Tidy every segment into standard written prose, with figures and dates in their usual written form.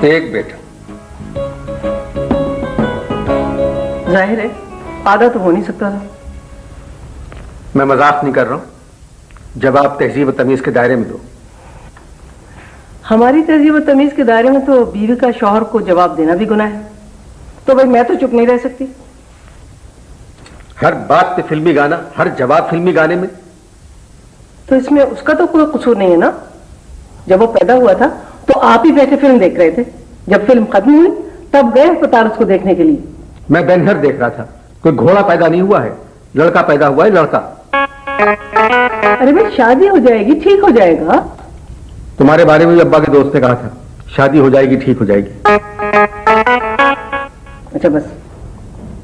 एक बेटा। जाहिर है आधा तो हो नहीं सकता था। मैं मजाक नहीं कर रहा हूं। जवाब तहजीब और तमीज के दायरे में दो। हमारी तहजीब और तमीज के दायरे में तो बीवी का शौहर को जवाब देना भी गुनाह है। तो भाई मैं तो चुप नहीं रह सकती। हर बात पे फिल्मी गाना, हर जवाब फिल्मी गाने में। तो इसमें उसका तो कोई कसूर नहीं है ना। जब वो पैदा हुआ था तो आप ही बैठे फिल्म देख रहे थे। जब फिल्म खत्म हुई तब गए अस्पताल उसको देखने के लिए। मैं बैनर देख रहा था। कोई घोड़ा पैदा नहीं हुआ है, लड़का पैदा हुआ है, लड़का। अरे भाई शादी हो जाएगी, ठीक हो जाएगा। तुम्हारे बारे में भी अब्बा के दोस्त ने कहा था, शादी हो जाएगी, ठीक हो जाएगी। अच्छा बस,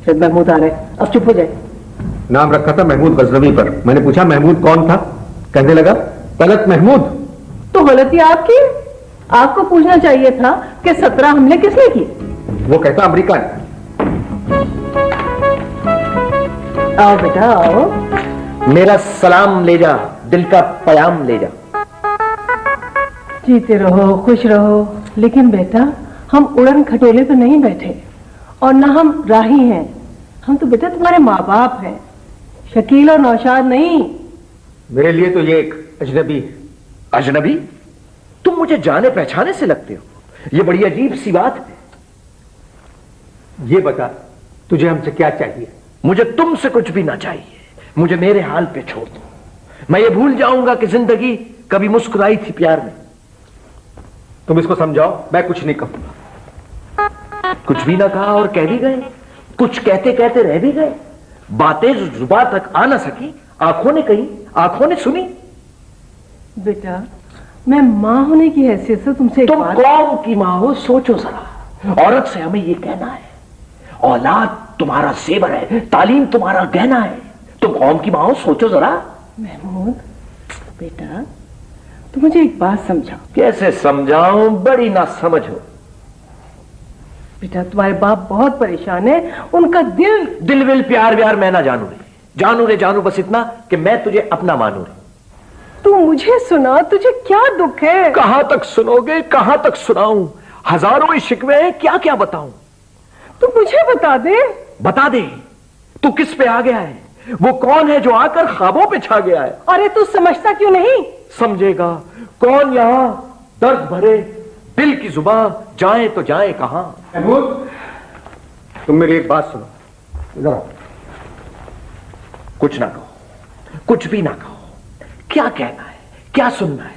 शायद महमूद आ रहे, अब चुप हो जाए। नाम रखा था महमूद गजनवी पर। मैंने पूछा महमूद कौन था, कहने लगा तलत महमूद। तो गलती आपकी। आपको पूछना चाहिए था कि 17 हमले किसने की। वो कहता अमेरिका ने। आओ बेटा आओ। मेरा सलाम ले जा, दिल का पयाम ले जा। जीते रहो, खुश रहो। लेकिन बेटा हम उड़न खटोले पे नहीं बैठे और ना हम राही हैं। हम तो बेटा तुम्हारे माँ बाप हैं, शकील और नौशाद नहीं। मेरे लिए तो ये एक अजनबी है। अजनबी? तुम मुझे जाने पहचाने से लगते हो। ये बड़ी अजीब सी बात है। ये बता तुझे हमसे क्या चाहिए? मुझे तुमसे कुछ भी ना चाहिए। मुझे मेरे हाल पे छोड़ दो। मैं ये भूल जाऊंगा कि जिंदगी कभी मुस्कुराई थी प्यार में। तुम इसको समझाओ, मैं कुछ नहीं कहूंगा। कुछ भी ना कहा और कह भी गए। कुछ कहते कहते रह भी गए। बातें जुबान तक आ ना सकी, आंखों ने कही, आंखों ने सुनी। बेटा मैं माँ होने की हैसियत से तुमसे तुम कौम की माँ हो, सोचो जरा। औरत से हमें ये कहना है, औलाद तुम्हारा जेवर है, तालीम तुम्हारा गहना है। तुम कौम की माँ हो, सोचो जरा। महमूद बेटा तुम मुझे एक बात समझाओ। कैसे समझाऊं, बड़ी ना समझ हो। बेटा तुम्हारे बाप बहुत परेशान है, उनका दिल विल प्यार व्यार मैं ना जानू रे। जानू रे जानू बस इतना कि मैं तुझे अपना मानू रे। तू मुझे सुना, तुझे क्या दुख है? कहां तक सुनोगे, कहां तक सुनाऊं? हजारों ही शिकवे हैं, क्या क्या बताऊं? तू मुझे बता दे। बता दे, तू किस पे आ गया है? वो कौन है जो आकर ख्वाबों पे छा गया है? अरे तू समझता क्यों नहीं? समझेगा कौन यहां दर्द भरे दिल की जुबान जाए तो जाए कहां? महमूद तुम मेरी एक बात सुनो जरा। कुछ ना कहो, कुछ भी ना कहो। क्या कहना है, क्या सुनना है?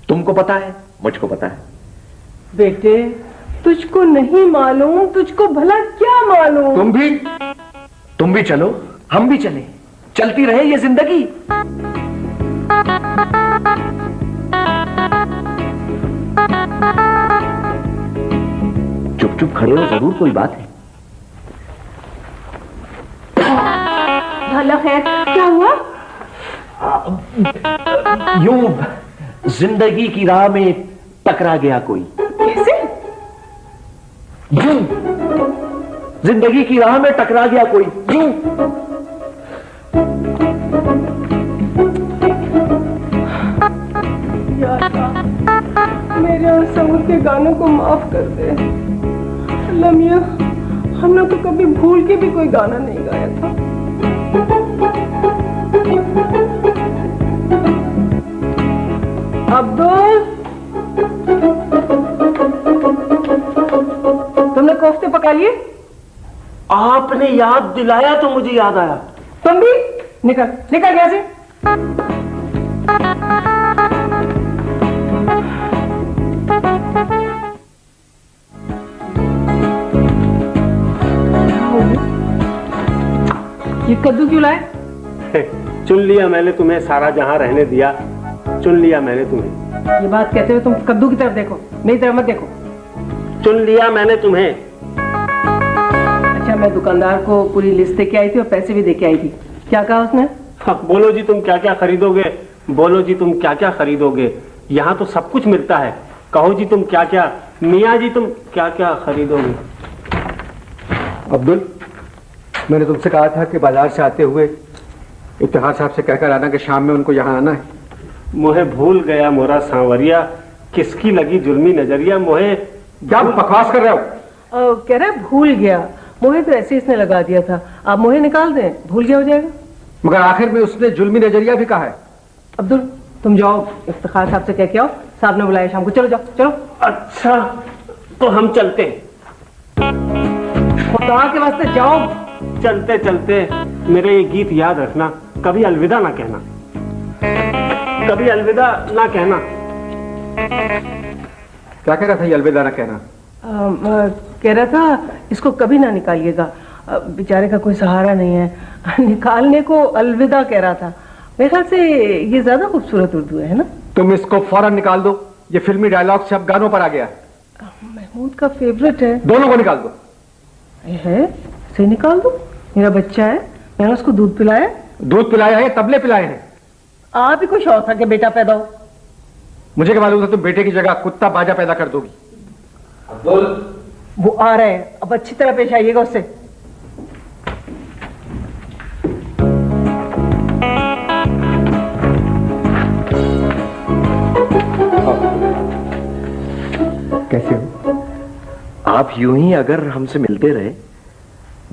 तुमको पता है, मुझको पता है। बेटे तुझको नहीं मालूम, तुझको भला क्या मालूम? तुम भी चलो, हम भी चले, चलती रहे ये जिंदगी। चुप चुप खड़े हो, जरूर कोई बात है। भला खैर क्या हुआ? यूं जिंदगी की राह में टकरा गया कोई। कैसे? यूं जिंदगी की राह में टकरा गया कोई। यूं मेरे और समूह के गानों को माफ कर दे। अल्लाह मियां हमने तो कभी भूल के भी कोई गाना नहीं गाया था। अब्दुल तुमने कोफ्ते पका लिए? आपने याद दिलाया तो मुझे याद आया। तुम भी निकल निकल यहाँ से। ये कद्दू क्यों लाए? चुन लिया मैंने तुम्हें, सारा जहां रहने दिया। चुन लिया मैंने तुम्हें। ये बात कहते हुए तुम कद्दू की तरफ देखो, मेरी तरफ मत देखो। चुन लिया मैंने तुम्हें। अच्छा मैं दुकानदार को पूरी लिस्ट दे के आई थी और पैसे भी दे के आई थी। क्या कहा उसने? हाँ, बोलो जी तुम क्या क्या खरीदोगे, बोलो जी तुम क्या क्या खरीदोगे। यहाँ तो सब कुछ मिलता है। कहो जी तुम क्या क्या, मियाँ जी तुम क्या क्या खरीदोगे। अब्दुल मैंने तुमसे कहा था कि बाजार से आते हुए इफ्तिखार साहब से कहकर आना कि शाम में उनको यहाँ आना है। मोहे भूल गया मोरा सांवरिया, किसकी लगी जुल्मी नजरिया। मोहे क्या बकवास कर रहे हो? कह रहा है भूल गया। मोहे तो ऐसे इसने लगा दिया था, आप मोहे निकाल दें, भूल गया हो जाएगा। मगर आखिर में उसने जुल्मी नजरिया भी कहा है। अब्दुल तुम जाओ, इफ्तिखार साहब से कह के आओ, साहब ने बुलाया शाम को। चलो जाओ चलो। अच्छा तो हम चलते हैं। खुदा के वास्ते जाओ। चलते चलते मेरे ये गीत याद रखना, कभी अलविदा ना कहना, कभी अलविदा ना कहना। क्या कह रहा था ये अलविदा ना कहना? कह रहा था इसको कभी ना निकालिएगा, बेचारे का कोई सहारा नहीं है, निकालने को अलविदा कह रहा था। मेरे ख्याल से ये ज्यादा खूबसूरत उर्दू है ना? तुम इसको फौरन निकाल दो, ये फिल्मी डायलॉग से अब गानों पर आ गया है। महमूद का फेवरेट है। दोनों को निकाल दो। है सही निकाल दो, मेरा बच्चा है, मैंने उसको दूध पिलाया। दूध पिलाया है या तबले पिलाए हैं? आप ही को शौक था कि बेटा पैदा हो। मुझे क्या मालूम था तुम बेटे की जगह कुत्ता बाजा पैदा कर दोगी। अब्दुल वो आ रहे हैं, अब अच्छी तरह पेश आइएगा उससे। कैसे हो? आप यूं ही अगर हमसे मिलते रहे,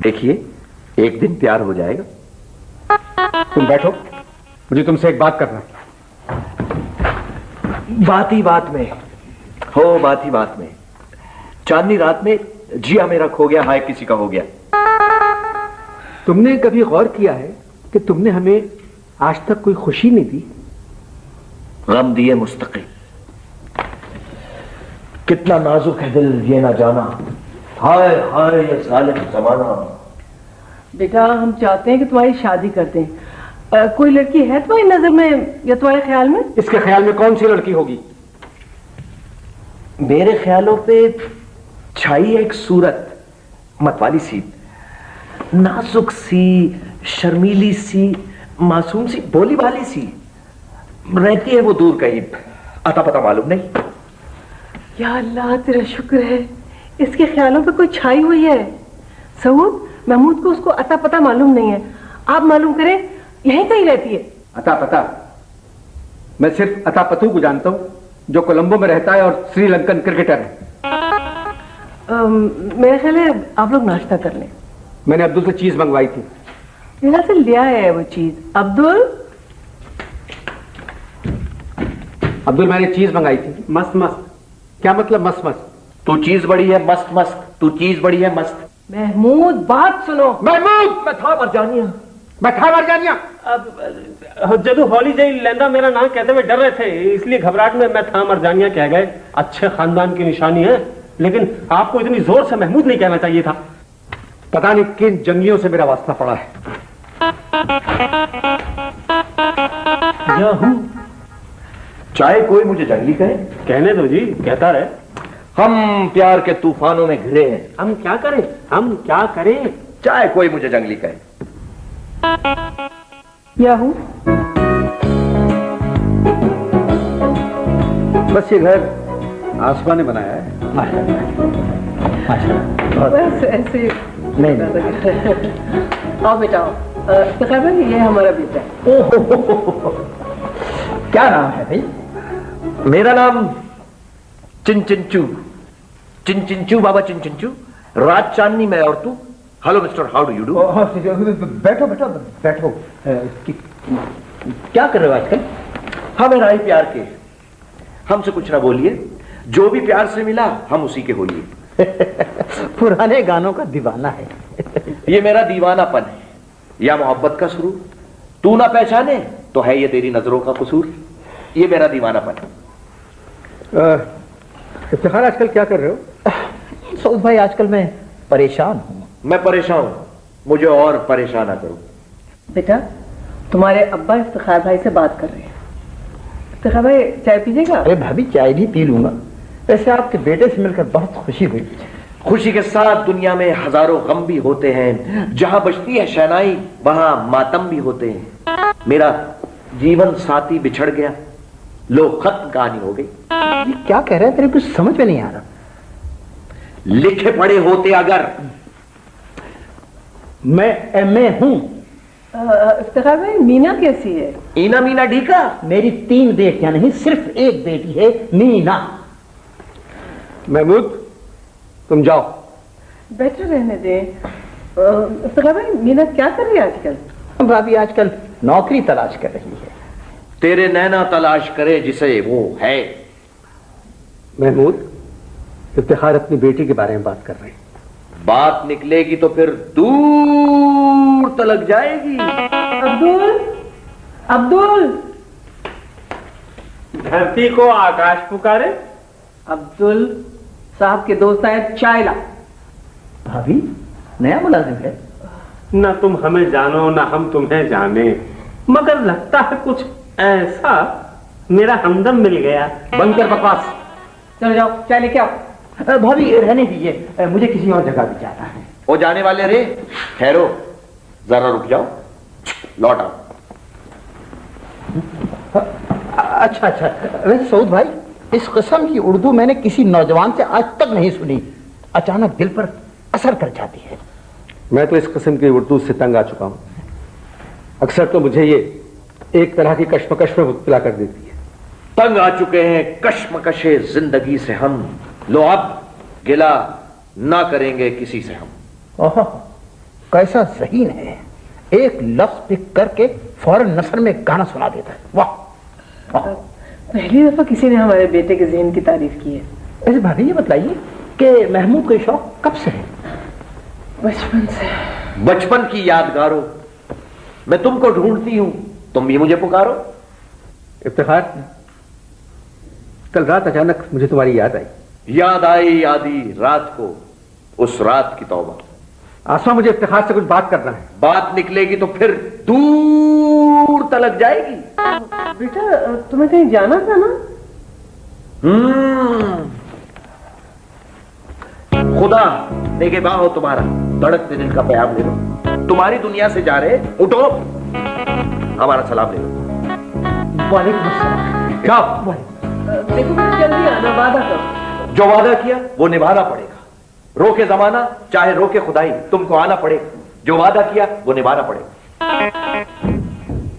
देखिए एक दिन प्यार हो जाएगा। तुम बैठो, मुझे तुमसे एक बात करना है। बात ही बात में हो, बात ही बात में। चांदनी रात में जिया मेरा खो गया, हाय किसी का हो गया। तुमने कभी गौर किया है कि तुमने हमें आज तक कोई खुशी नहीं दी? गम दिए मुस्तकिल। कितना नाजुक है दिल ये ना जाना, हाय हाय ये जालिम जमाना। बेटा हम चाहते हैं कि तुम्हारी शादी कर दें। कोई लड़की है तुम्हारी नजर में या तुम्हारे ख्याल में? इसके ख्याल में कौन सी लड़की होगी? मेरे ख्यालों पे छाई है एक सूरत, मतवाली सी, नाजुक सी, शर्मीली सी, मासूम सी, भोली भाली सी। रहती है वो दूर कहीं, अता पता मालूम नहीं। या अल्लाह तेरा शुक्र है, इसके ख्यालों पे कोई छाई हुई है। सऊद महमूद को उसको अता पता मालूम नहीं है, आप मालूम करें, यहीं कहीं रहती है। अता पता? मैं सिर्फ अता पतू को जानता हूँ जो कोलंबो में रहता है और श्रीलंकन क्रिकेटर है। मेरे ख्याल है आप लोग नाश्ता कर लें। मैंने अब्दुल से चीज मंगवाई थी। मेरा से लिया है वो चीज। अब्दुल अब्दुल मैंने चीज मंगाई थी। मस्त मस्त? क्या मतलब मस्त मस्त? तू चीज बड़ी है मस्त मस्त, तू चीज बड़ी है मस्त। महमूद बात सुनो। महमूद! मैं था मरजानिया, मैं था मरजानिया। अब जदू हौली जई लेंदा मेरा नाम कहते हुए डर रहे थे, इसलिए घबराहट में मैं था मरजानिया कह गए। अच्छे खानदान की निशानी है, लेकिन आपको इतनी जोर से महमूद नहीं कहना चाहिए था। पता नहीं किन जंगलियों से मेरा वास्ता पड़ा है। याहू! चाहे कोई मुझे जंगली कहे, कहने दो जी, कहता रहे। हम प्यार के तूफानों में घिरे हैं। हम क्या करें, हम क्या करें? चाहे कोई मुझे जंगली कहे। याहू! बस ये घर आसमां ने बनाया है। बस ऐसे नहीं आओ बेटा आओ। इफ्तिखार भाई ये हमारा बेटा है। क्या नाम है भाई? मेरा नाम चिंचिंचू, चिंचिंचू बाबा चिंचिंचू। रात चांदनी में और तू। Hello mister, how do you do? बैठो बैठो बैठो। क्या कर रहे हो आजकल? हाँ मेरा ही प्यार के, हमसे कुछ ना बोलिए, जो भी प्यार से मिला हम उसी के होइए। पुराने गानों का दीवाना है। ये मेरा दीवानापन है या मोहब्बत का सुरूर। तू ना पहचाने तो है ये तेरी नजरों का कसूर। ये मेरा दीवानापन है। इफ्तिखार आजकल क्या कर रहे हो? सऊद भाई आजकल मैं परेशान हूँ। मैं परेशान हूं, मुझे और परेशान ना करो। बेटा तुम्हारे अब्बा इफ्तिखार भाई से बात कर रहे हैं। इफ्तिखार भाई चाय पीजिएगा? अरे भाभी चाय भी पी लूंगा। वैसे आपके बेटे से मिलकर बहुत खुशी हुई। खुशी के साथ दुनिया में हजारों गम भी होते हैं। जहां बजती है शहनाई वहां मातम भी होते हैं। मेरा जीवन साथी बिछड़ गया, लो खत्म कहानी हो गई। ये क्या कह रहे हैं, तेरे कुछ समझ में नहीं आ रहा। लिखे पढ़े होते अगर। मैं एमए हूं। इफ्तिखार भाई मीना कैसी है? ईना मीना ढीका। मेरी 3 बेटियां नहीं, सिर्फ एक बेटी है, मीना। महमूद तुम जाओ। बेटर रहने दे। इफ्तिखार भाई, मीना क्या कर रही है आजकल? भाभी आजकल नौकरी तलाश कर रही है। तेरे नैना तलाश करे जिसे वो है। महमूद, इफ्तिखार अपनी बेटी के बारे में बात कर रहे हैं। बात निकलेगी तो फिर दूर तलक जाएगी। अब्दुल, अब्दुल, धरती को आकाश पुकारे। अब्दुल साहब के दोस्त आए, चाय ला। भाभी नया मुलाजिम है? ना तुम हमें जानो ना हम तुम्हें जाने, मगर लगता है कुछ ऐसा मेरा हमदम मिल गया। बंद कर बकवास। चलो जाओ चाय लेके आओ। भाभी रहने दीजिए, मुझे किसी और जगह भी जाना है। वो जाने वाले रे, ठहरो जरा, रुक जाओ, लौट आओ। अच्छा अच्छा, वैसे सऊद भाई, इस किस्म की उर्दू मैंने किसी नौजवान से आज तक नहीं सुनी। अचानक दिल पर असर कर जाती है। मैं तो इस किस्म की उर्दू से तंग आ चुका हूं। अक्सर तो मुझे ये एक तरह की कश्मकश में मुब्तला कर देती है। तंग आ चुके हैं कश्मकशे जिंदगी से हम। लो अब गिला ना करेंगे किसी से हम। ओह, कैसा ज़हीन है, एक लफ्ज पिक करके फौरन नसर में गाना सुना देता है। वाह। पहली दफा किसी ने हमारे बेटे के ज़हन की तारीफ की है। वैसे भाभी ये बताइए कि महमूद को शौक कब से है? बचपन से। बचपन की यादगारों। मैं तुमको ढूंढती हूं, तुम भी मुझे पुकारो। इफ्तिखार, कल रात अचानक मुझे तुम्हारी याद आई। याद आई आधी रात को, उस रात की तौबा। आसमा, मुझे इफ्तिखार से कुछ बात करना है। बात निकलेगी तो फिर दूर तलक जाएगी। बेटा, तुम्हें कहीं जाना था ना? खुदा निगहबान हो तुम्हारा, धड़कते दिल का प्याम ले लो। तुम्हारी दुनिया से जा रहे, उठो, हमारा सलाम ले लो। वालेकुम अस्सलाम। क्या? देखो बेटा, जल्दी आना, वादा करो। जो वादा किया वो निभाना पड़ेगा। रोके जमाना चाहे रोके खुदाई, तुमको आना पड़ेगा। जो वादा किया वो निभाना पड़ेगा।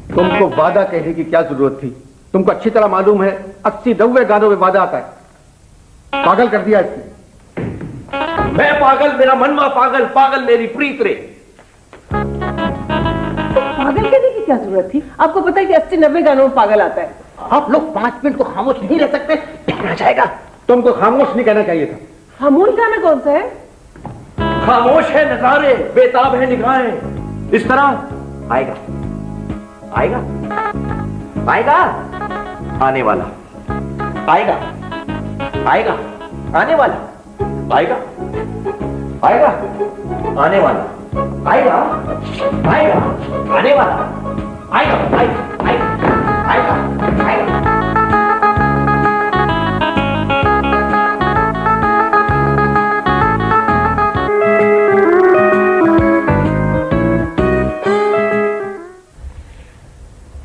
तुमको वादा कहने की क्या जरूरत थी? तुमको अच्छी तरह मालूम है 80-90 गानों में वादा आता है। पागल कर दिया इसने। मैं पागल, मेरा मनवा पागल, पागल मेरी प्रीत रे। पागल कहने की क्या जरूरत थी? आपको पता है कि 80-90 गानों में पागल आता है। आप लोग 5 मिनट को खामोश नहीं रह सकते? कहना जाएगा। तुमको खामोश नहीं कहना चाहिए था। खामोश गाना कौन सा है? खामोश है नजारे, बेताब है निगाहें। इस तरह आएगा, आएगा, आएगा, आने वाला, आएगा, आएगा, आने वाला, आएगा, आएगा, आने वाला, आएगा, आएगा, आने वाला, आएगा, आएगा, आएगा, आएगा, आएगा।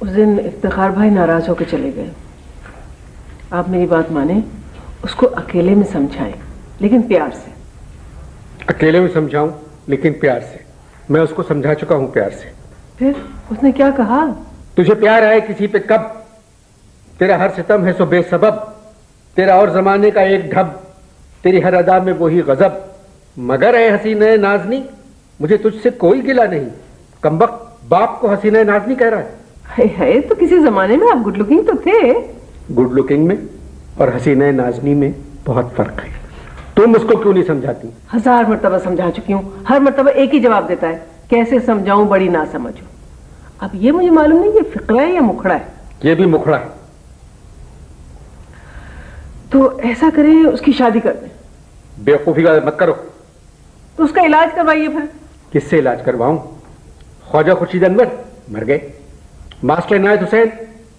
उस दिन इफ्तिखार भाई नाराज होकर चले गए। आप मेरी बात माने, उसको अकेले में समझाएं, लेकिन प्यार से। अकेले में समझाऊं लेकिन प्यार से? मैं उसको समझा चुका हूं प्यार से। फिर उसने क्या कहा? तुझे प्यार आए किसी पे कब? तेरा हर सितम है सो बेसबब, तेरा और जमाने का एक ढब, तेरी हर अदा में वही गजब। मगर ए हसीने नाजनी, मुझे तुझसे कोई गिला नहीं। कमबख्त बाप को हसीने नाजनी कह रहा है। है तो किसी जमाने में आप गुड लुकिंग तो थे। गुड लुकिंग में और हसीने नाजनी में बहुत फर्क है। तुम उसको क्यों नहीं समझाती? 1000 मर्तबा समझा चुकी हूँ, हर मर्तबा एक ही जवाब देता है, कैसे समझाऊं, बड़ी ना समझो। अब ये मुझे मालूम नहीं ये फिक्रा है या मुखड़ा है। ये भी मुखड़ा है। तो ऐसा करें, उसकी शादी कर दें। बेवकूफी का मत करो। तो उसका इलाज करवाइए फिर। किससे इलाज करवाऊं? ख्वाजा खुर्शीद अनवर मर गए, मास्टर इनायत हुसैन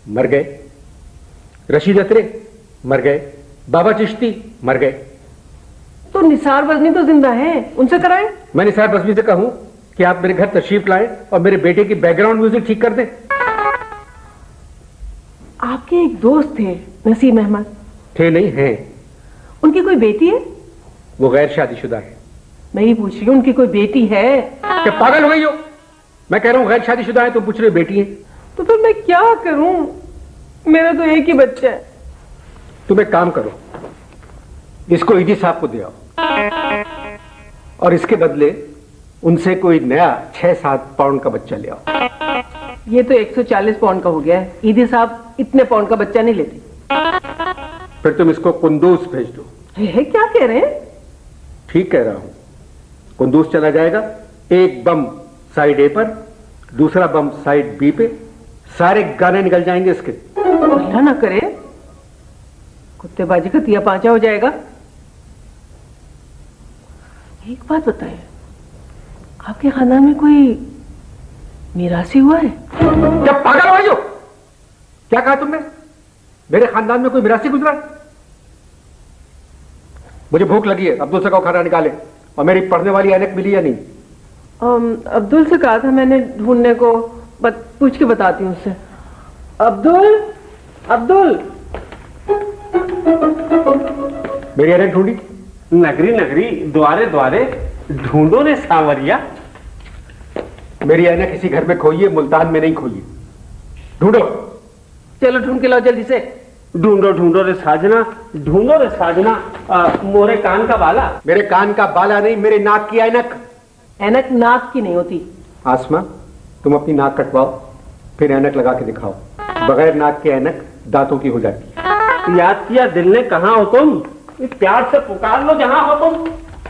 मर गए, रशीद अतरे मर गए, बाबा चिश्ती मर गए। तो निसार बजनी तो जिंदा है, उनसे कराएं। मैं निसार बजनी से कहूं कि आप मेरे घर तशरीफ लाएं और मेरे बेटे की बैकग्राउंड म्यूजिक ठीक कर दें। आपके एक दोस्त थे नसीम अहमद। थे नहीं, हैं। उनकी कोई बेटी है? वो गैर शादीशुदा है। मैं ये पूछ रही हूँ, उनकी कोई बेटी है? क्या पागल हो गई हो? मैं कह रहा हूं गैर शादीशुदा है, तुम पूछ रहे हो बेटी है। तो फिर मैं क्या करूं? मेरा तो एक ही बच्चा है। तुम एक काम करो, इसको ईदी साहब को दे आओ। और इसके बदले उनसे कोई नया 6-7 पाउंड का बच्चा ले आओ। ये तो 140 पाउंड का हो गया है। ईदी साहब इतने पाउंड का बच्चा नहीं लेते। फिर तुम इसको कुंदूस भेज दो। है क्या कह रहे हैं? ठीक कह रहा हूं। कुंदूस चला जाएगा, एक बम साइड ए पर, दूसरा बम साइड बी पे, सारे गाने निकल जाएंगे इसके। अल्लाह ना करे कुत्तेबाजी का तिया पांचा हो जाएगा। एक बात बताएं, आपके खानदान में कोई मिरासी हुआ है? क्या पागल हो जो? क्या कहा तुमने? मेरे खानदान में कोई मिरासी गुजरा? मुझे भूख लगी है, अब्दुल से कहो खाना निकाले। और मेरी पढ़ने वाली ऐनक मिली या नहीं? अब्दुल से कहा था मैंने ढूंढने को, पूछ के बताती हूँ उससे। अब्दुल, अब्दुल, मेरी ऐनक ढूंढी? नगरी नगरी द्वारे द्वारे ढूंढो ने सांवरिया। मेरी ऐनक किसी घर में खोई है, मुल्तान में नहीं खोई है। ढूंढो। चलो ढूंढ के लाओ जल्दी से। ढूंढो ढूंढो रे साजना, ढूंढो रे साजना। मोरे कान का बाला। मेरे कान का बाला नहीं, मेरे नाक की ऐनक। ऐनक नाक की नहीं होती। आसमा, तुम अपनी नाक कटवाओ, फिर ऐनक लगा के दिखाओ। बगैर नाक के ऐनक दांतों की हो जाती है। याद किया दिल ने, कहाँ हो तुम? प्यार से पुकार लो जहां हो तुम।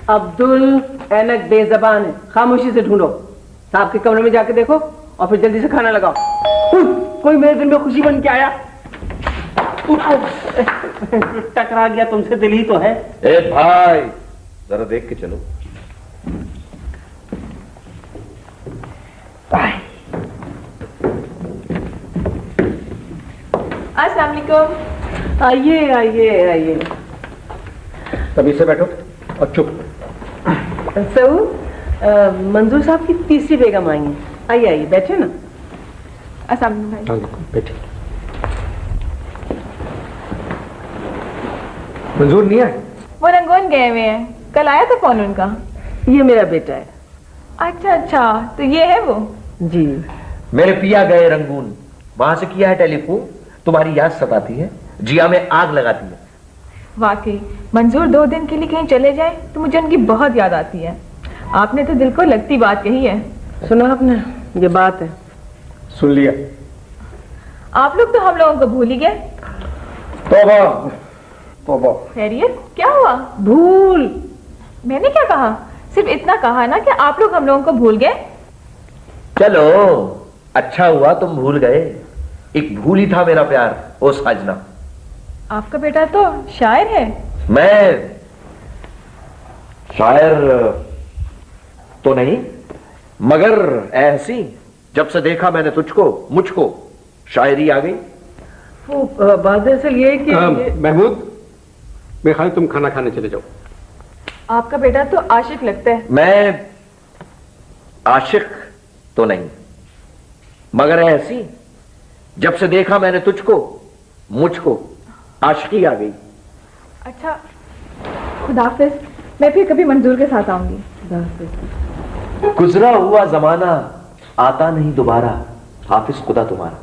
अब्दुल, ऐनक बेजबान है, खामोशी से ढूंढो। साहब के कमरे में जाके देखो और फिर जल्दी से खाना लगाओ। कोई मेरे दिल में खुशी बन के आया। टकरा गया तुमसे, दिल ही तो है। ए भाई, जरा देख के चलो। अस्सलाम वालेकुम। आइए आइए आइए। तभी से बैठो और चुप। सऊद, मंजूर साहब की तीसरी बेगम आई है। आइए आइए, बैठे ना। अस्सलाम वालेकुम भाई। बैठे। मंजूर नहीं आए? वो रंगून गए हुए हैं, कल आया था फोन उनका। ये मेरा बेटा है। अच्छा अच्छा, तो ये है वो। जी। मेरे पिया गए रंगून, वहां से किया है टेलीफोन। तुम्हारी याद सताती है, जिया में आग लगाती है। वाकई मंजूर 2 दिन के लिए कहीं चले जाए तो मुझे उनकी बहुत याद आती है। आपने तो दिल को लगती बात कही है। सुना आपने? ये बात है। सुन लिया। आप लोग तो हम लोगों को भूल ही गए। तौबा तौबा। खैरियत, क्या हुआ? भूल? मैंने क्या कहा? सिर्फ इतना कहा ना कि आप लोग हम लोगों को भूल गए। चलो, अच्छा हुआ तुम भूल गए। एक भूल ही था मेरा प्यार, ओ साजना। आपका बेटा तो शायर है। मैं शायर तो नहीं, मगर ऐसी जब से देखा मैंने तुझको, मुझको शायरी आ गई। वो बात दरअसल ये है कि महमूद, मेरे ख्याल तुम खाना खाने चले जाओ। आपका बेटा तो आशिक लगता है। मैं आशिक तो नहीं, मगर ऐसी जब से देखा मैंने तुझको, मुझको आशिकी आ गई। अच्छा, खुदाफिज। मैं फिर कभी मंजूर के साथ आऊंगी। गुजरा हुआ जमाना आता नहीं दोबारा, हाफिज खुदा तुम्हारा।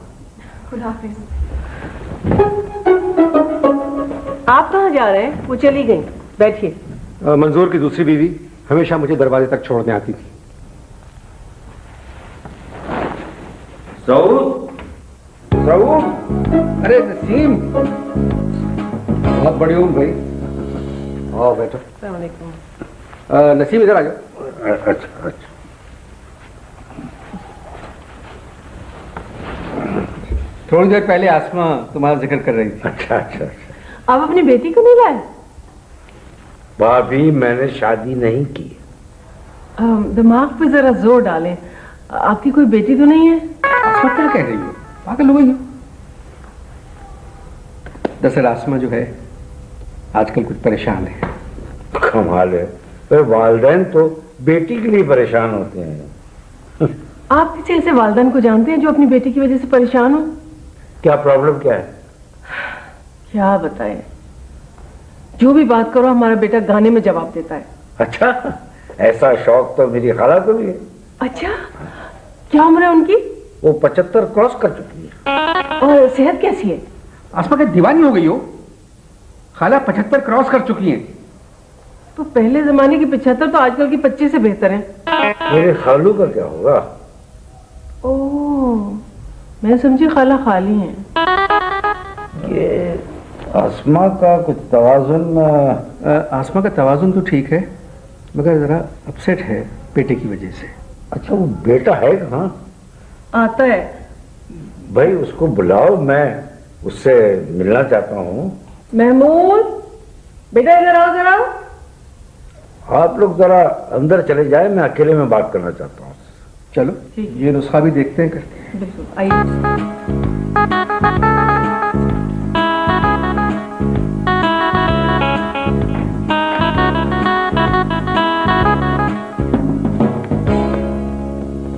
खुदाफिज। आप कहाँ जा रहे हैं? वो चली गई। बैठिए। मंजूर की दूसरी बीवी हमेशा मुझे दरवाजे तक छोड़ने आती थी। सऊद, सऊद, अरे नसीम, बहुत बड़ी हूँ भाई। आओ बैठो। अस्सलाम वालेकुम। नसीम इधर आ जाओ। अच्छा अच्छा। थोड़ी देर पहले आसमा तुम्हारा जिक्र कर रही थी। अच्छा अच्छा अच्छा। आप अपनी बेटी को नहीं लाए? भाभी, मैंने शादी नहीं की। दिमाग पे जरा जोर डालें। आपकी कोई बेटी तो नहीं है? आसमा क्या कह रही हो? पागल हो गई हो? दरअसल आसमा जो है आजकल कुछ परेशान है। कमाल है, वालिदैन तो बेटी के लिए परेशान होते हैं। आप किसी ऐसे वालिदैन को जानते हैं जो अपनी बेटी की वजह से परेशान हो? क्या प्रॉब्लम क्या है? क्या बताएं, जो भी बात करो हमारा बेटा गाने में जवाब देता है। अच्छा, ऐसा शौक तो मेरी खाला को भी है। अच्छा, क्या उम्र है उनकी? वो 75 क्रॉस कर चुकी है। और सेहत कैसी है? आसमा क्या दीवानी हो गई हो? खाला 75 क्रॉस कर चुकी हैं। तो पहले जमाने की 75 तो आजकल की 25 से बेहतर है। मेरे खालू का क्या होगा? ओह, मैं समझी खाला खाली हैं। ये आसमा का कुछ तवाजुन। आसमा का तवाजुन तो ठीक है, मगर जरा अपसेट है बेटे की वजह से। अच्छा, वो बेटा है कहाँ? आता है। भाई उसको बुलाओ, मैं उससे मिलना चाहता हूँ। महमूद, बेटा इधर आओ जरा। आप लोग जरा अंदर चले जाए, मैं अकेले में बात करना चाहता हूँ। चलो ये नुस्खा भी देखते हैं करके। बिल्कुल, आइए।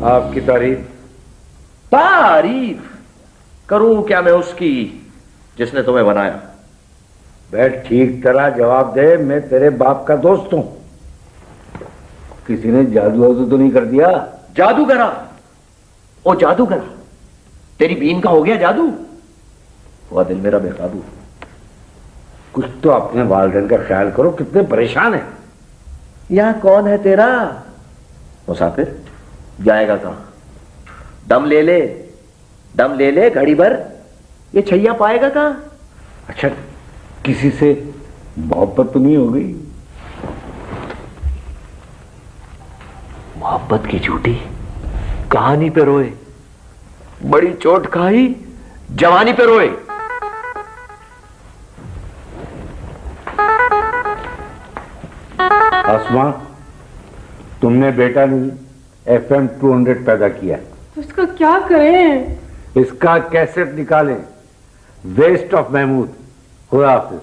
आपकी तारीफ। तारीफ करूं क्या मैं उसकी जिसने तुम्हें बनाया? बैठ, ठीक तरह जवाब दे। मैं तेरे बाप का दोस्त हूं। किसी ने जादू वादू तो नहीं कर दिया? जादूगरा? ओ जादूगरा, तेरी बीन का हो गया जादू? हुआ दिल मेरा बेकाबू। कुछ तो अपने वालिदैन का ख्याल करो, कितने परेशान है। यहां कौन है तेरा मुसाफिर? जाएगा कहां? दम ले ले, दम ले ले घड़ी भर। ये छैया पाएगा कहां? अच्छा, किसी से मोहब्बत तो नहीं हो गई? मोहब्बत की झूठी कहानी पे रोए, बड़ी चोट खाई जवानी पे रोए। आसमा, तुमने बेटा नहीं FM 200 पैदा किया। तो इसका क्या करें? इसका कैसेट निकालें। Waste of Mehmood. खुदा हाफिज।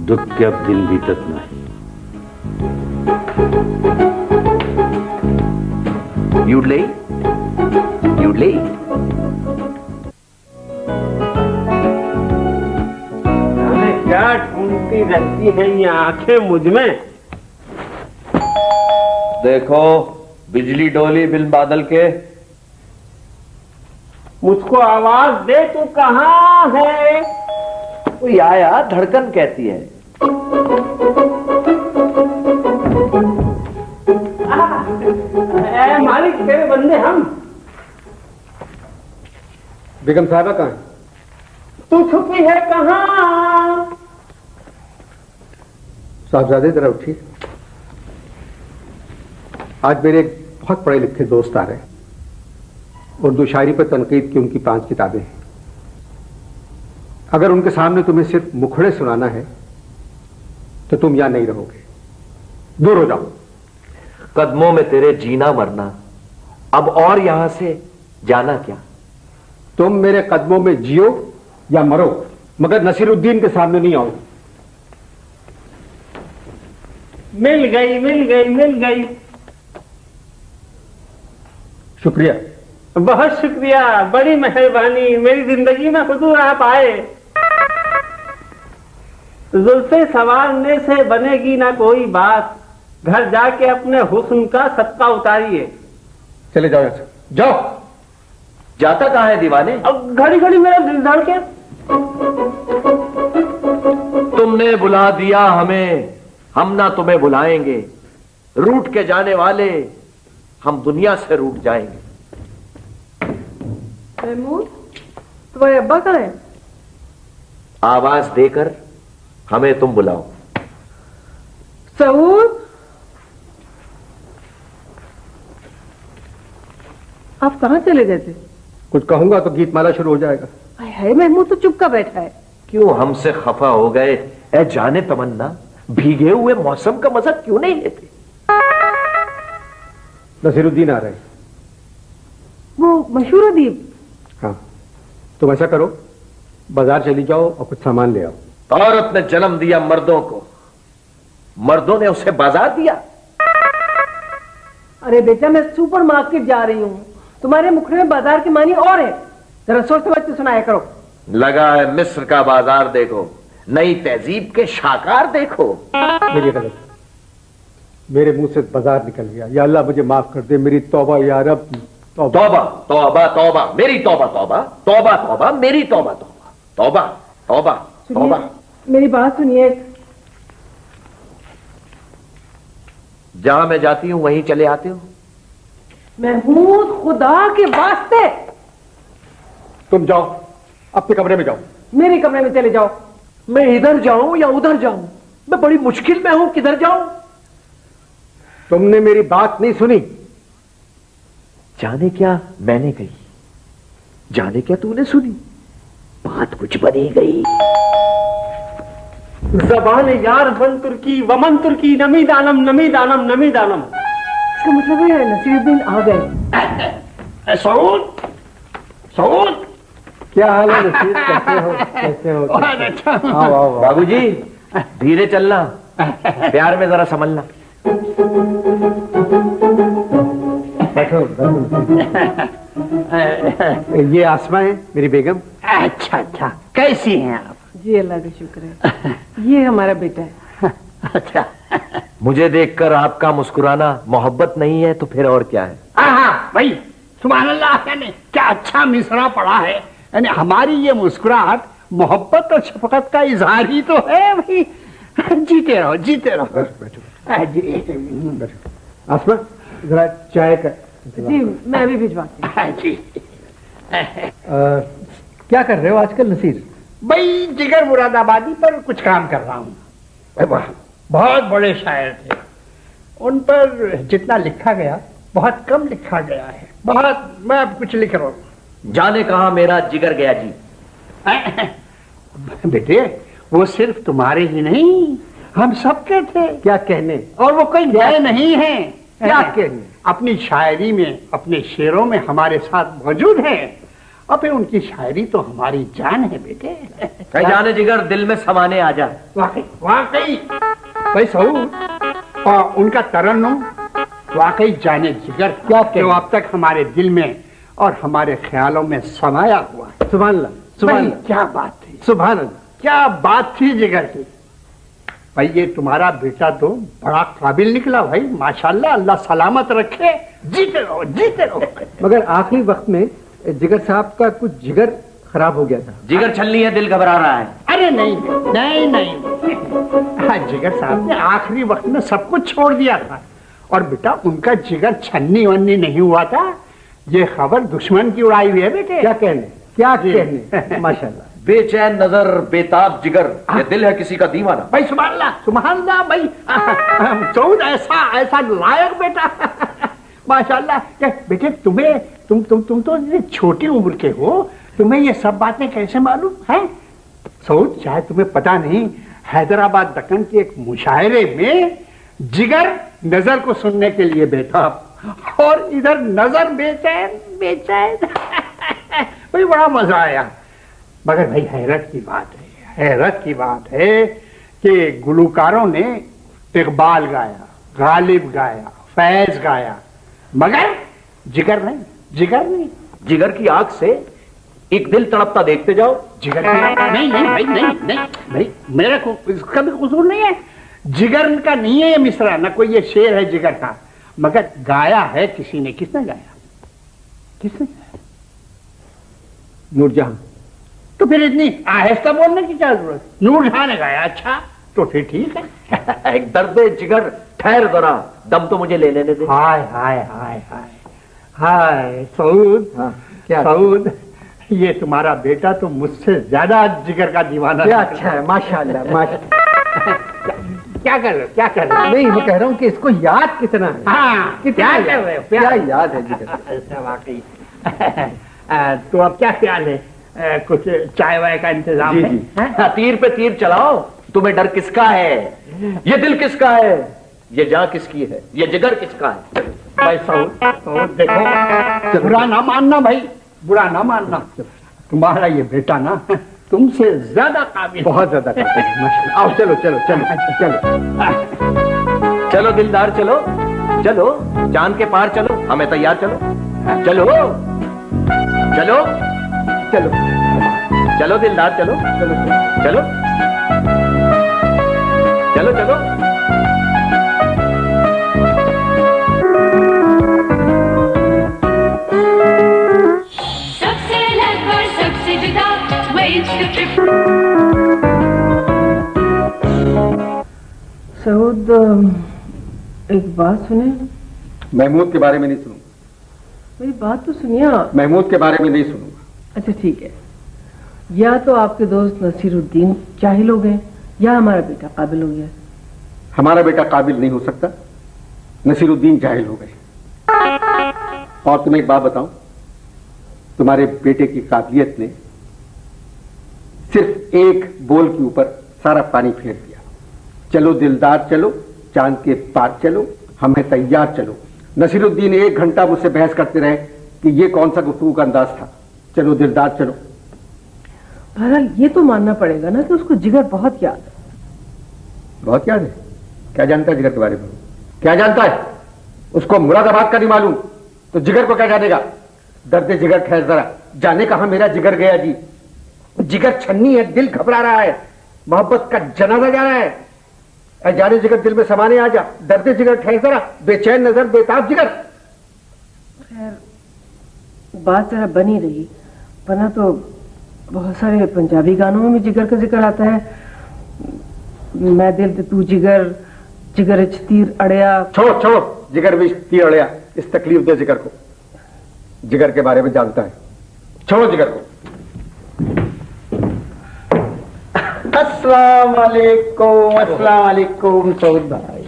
दुख के अब दिन बीतत नहीं। यूडले यूडले। क्या ढूंढती रहती हैं ये आंखें मुझ में? देखो बिजली डोली बिन बादल के। मुझको आवाज दे, तू कहाँ है? कोई आया, धड़कन कहती है। मालिक, तेरे बंदे हम। बेगम साहबा कहाँ है? तू छुपी है कहाँ? साहबजादे जरा उठिए। आज मेरे एक बहुत पढ़े लिखे दोस्त आ रहे हैं। उर्दू शायरी पर तनकीद की उनकी 5 किताबें हैं। अगर उनके सामने तुम्हें सिर्फ मुखड़े सुनाना है तो तुम यहां नहीं रहोगे, दूर हो जाओ। कदमों में तेरे जीना मरना, अब और यहां से जाना क्या? तुम मेरे कदमों में जियो या मरो, मगर नसीरुद्दीन के सामने नहीं आओ। मिल गई, मिल गई, मिल गई। शुक्रिया। बहुत शुक्रिया, बड़ी मेहरबानी। मेरी जिंदगी में हुजूर आप आए। जुल्फे सवारने से बनेगी ना कोई बात, घर जाके अपने हुस्न का सत्ता उतारिए। चले जाओ यहां से, जाओ। जाता कहां है दीवाने? अब घड़ी घड़ी मेरा दिल धड़के। तुमने बुला दिया हमें, हम ना तुम्हें बुलाएंगे। रूठ के जाने वाले हम दुनिया से रूठ जाएंगे। महमूद, तुम्हारे अब्बा कहाँ है? आवाज देकर हमें तुम बुलाओ। सऊद, आप कहाँ चले गए थे? कुछ कहूंगा तो गीतमाला शुरू हो जाएगा। हाय हाय, महमूद तो चुप का बैठा है। क्यों हमसे खफा हो गए? ए जाने तमन्ना, भीगे हुए मौसम का मजा क्यों नहीं लेते? नसीरुद्दीन आ रहे हैं। वो मशहूर अदीब। हाँ, तुम ऐसा करो, बाजार चली जाओ और कुछ सामान ले आओ। औरत ने जन्म दिया मर्दों को, मर्दों ने उसे बाजार दिया। अरे बेटा, मैं सुपर मार्केट जा रही हूँ, तुम्हारे मुखड़े में बाजार की मानी और है। जरा सोच समझ के सुनाया करो। लगा है मिस्र का बाजार देखो, नई तहजीब के शाकार देखो। मेरी गलत, मेरे मुंह से बाजार निकल गया। या अल्लाह मुझे माफ कर दे। मेरी तौबा या रब, तौबा। तौबा तौबा तौबा, मेरी तौबा तौबा, तौबा तौबा, मेरी तौबा तौबा, तौबा तौबा तौबा। मेरी बात सुनिए। जहां मैं जाती हूं वहीं चले आते हो। महमूद, खुदा के वास्ते तुम जाओ, अपने कमरे में जाओ। मेरे कमरे में चले जाओ। मैं इधर जाऊं या उधर जाऊं? मैं बड़ी मुश्किल में हूं, किधर जाऊं? तुमने मेरी बात नहीं सुनी। जाने क्या मैंने कही, जाने क्या तूने सुनी, बात कुछ बनी गई। जबान यार बन तुर्की वमन तुर्की नमी दानम नमी दानम नमी दानम। इसका मतलब है नसीरुद्दीन आ गए। सऊद, सऊद, क्या हाल है नसीर? कैसे हो? कैसे हो? बहुत अच्छा। आओ आओ। बाबूजी धीरे चलना, प्यार में जरा संभलना। बैठो ये आसमा है मेरी बेगम। अच्छा अच्छा, कैसी हैं आप? जी अल्लाह का शुक्र है। ये हमारा बेटा है। अच्छा, मुझे देखकर आपका मुस्कुराना मोहब्बत नहीं है तो फिर और क्या है? हाँ भाई, सुभान अल्लाह, यानी क्या अच्छा मिसरा पड़ा है। यानी हमारी ये मुस्कुराहट मोहब्बत और शफकत का इजहार ही तो है भाई। जीते रहो, जीते रहो। बैठो। आसमा जरा चाय का। जी मैं भी भिजवाती हूँ। जी क्या कर रहे हो आजकल नसीर? भाई, जिगर मुरादाबादी पर कुछ काम कर रहा हूँ। बहुत बड़े शायर थे, उन पर जितना लिखा गया बहुत कम लिखा गया है। बहुत, मैं अब कुछ लिख रहा हूँ। जाने कहा मेरा जिगर गया जी। बेटे, वो सिर्फ तुम्हारे ही नहीं, हम सबके थे। क्या कहने? और वो कोई गए नहीं हैं। क्या कहने? अपनी शायरी में, अपने शेरों में हमारे साथ मौजूद है। और फिर उनकी शायरी तो हमारी जान है बेटे। जाने जिगर दिल में समाने आ जा। वाकई वाकई भाई सऊद, और उनका तरन्नुम वाकई जाने जिगर क्या जो अब तक हमारे दिल में और हमारे ख्यालों में समाया हुआ है। सुभान अल्लाह, सुभान भाई, अल्लाह, क्या बात थी, सुभान अल्लाह। क्या बात थी जिगर की। भाई ये तुम्हारा बेटा तो बड़ा काबिल निकला भाई, माशाल्लाह, अल्लाह सलामत रखे। जीते रहो, जीते रहो। मगर आखिरी वक्त में जिगर साहब का कुछ जिगर खराब हो गया था। जिगर छलनी है, दिल घबरा रहा है। अरे नहीं नहीं नहीं, हाँ, जिगर साहब ने आखिरी वक्त में सब कुछ छोड़ दिया था। और बेटा उनका जिगर छन्नी वन्नी नहीं हुआ था, ये खबर दुश्मन की उड़ाई हुई है बेटे। क्या कहने, क्या कहने। माशाल्लाह। बेचैन नजर, बेताब जिगर, ये दिल है किसी का दीवाना। भाई सुभान अल्लाह भाई, सऊद ऐसा ऐसा लायक बेटा। माशाल्लाह। बेटे तुम्हें तुम तो इतनी छोटी उम्र के हो, तुम्हें ये सब बातें कैसे मालूम है? सऊद, शायद तुम्हें पता नहीं, हैदराबाद दक्कन के एक मुशायरे में जिगर नजर को सुनने के लिए बैठा और इधर नजर बेचैन बेचैन। भाई बड़ा मजा आया। मगर भाई हैरत की बात है, हैरत की बात है कि गुलकारों ने इकबाल गाया, गालिब गाया, फैज गाया, मगर जिगर नहीं, जिगर नहीं। जिगर की आग से एक दिल तड़पता देखते जाओ। जिगर नहीं नहीं भाई, नहीं भाई, मेरे को इसका भी कसूर नहीं है। जिगर का नहीं है ये मिसरा, ना कोई ये शेर है जिगर का, मगर गाया है किसी ने। किसने गाया? किसने? नूरजहां। तो फिर इतनी आहिस्ता बोलने की क्या जरूरत? नूरजहां ने गाया। अच्छा तो फिर ठीक है। एक दर्द जिगर, ठहर जरा, दम तो मुझे ले लेने दे। हाय हाय हाय हाय हाय सऊद। हाँ, क्या? सऊद, ये तुम्हारा बेटा तो मुझसे ज्यादा जिगर का दीवाना। क्या अच्छा है, माशाल्लाह, माशाल्लाह। क्या कर रहे हो, क्या कर रहे हो? नहीं, मैं कह रहा हूँ कि इसको याद कितना है। हाँ, कितना क्या याद? कर रहे हो? क्या याद है जिगर? ऐसा वाकई। तो अब क्या ख्याल है? कुछ चाय वाय का इंतजाम जी है? जी। हाँ, तीर पे तीर चलाओ। तुम्हें डर किसका है? ये दिल किसका है? ये जान किसकी है? ये जिगर किसका है? भाई सऊद देखो, बुरा ना मानना भाई, बुरा ना मानना। तुम्हारा ये बेटा ना तुमसे ज्यादा काबिल, बहुत ज्यादा काबिल है, माशाल्लाह। आओ चलो चलो चलो चलो चलो दिलदार, चलो चलो, चांद के पार चलो, हमें तैयार चलो, चलो चलो चलो चलो दिलदार, चलो चलो चलो चलो चलो। सबसे अलग और सबसे जुदा, waves the trip। एक बात सुने, महमूद के बारे में नहीं सुनूंगा। मेरी बात तो सुनिए आप। महमूद के बारे में नहीं सुनूंगा। अच्छा ठीक है, या तो आपके दोस्त नसीरुद्दीन जाहिल हो गए या हमारा बेटा काबिल हो गया। हमारा बेटा काबिल नहीं हो सकता, नसीरुद्दीन जाहिल हो गए। और तुम्हें एक बात बताऊं, तुम्हारे बेटे की काबिलियत ने सिर्फ एक बोल के ऊपर सारा पानी फेर दिया। चलो दिलदार चलो, चांद के पार चलो, हमें तैयार चलो। नसीरुद्दीन 1 घंटा मुझसे बहस करते रहे कि ये कौन सा गुफ्तगू का अंदाज था। चलो दिलदार चलो। बहरहाल ये तो मानना पड़ेगा ना कि उसको जिगर बहुत याद है। बहुत याद है? क्या जानता है जिगर के बारे में? क्या जानता है? उसको मुरादाबाद का नहीं मालूम तो जिगर को क्या जानेगा? दर्द जिगर ठहर जरा, जाने कहां मेरा जिगर गया जी। जिगर छन्नी है, दिल घबरा रहा है, मोहब्बत का जनाजा जा रहा है। जाने जिगर दिल में समाने आ जा, दर्द जिगर ठहर जरा, बेचैन नजर बेताब जिगर। खैर बात जरा बनी रही, वरना तो बहुत सारे पंजाबी गानों में भी जिगर का जिक्र आता है। मैं दिल ते तू जिगर, जिगर च तीर अड़िया। छोड़ो छोड़ो, जिगर में तीर अड़िया, इस तकलीफ दे जिगर को। जिगर के बारे में जानता है, छोड़ो जिगर को। अस्सलाम वालेकुम, अस्सलाम वालेकुम सऊद भाई,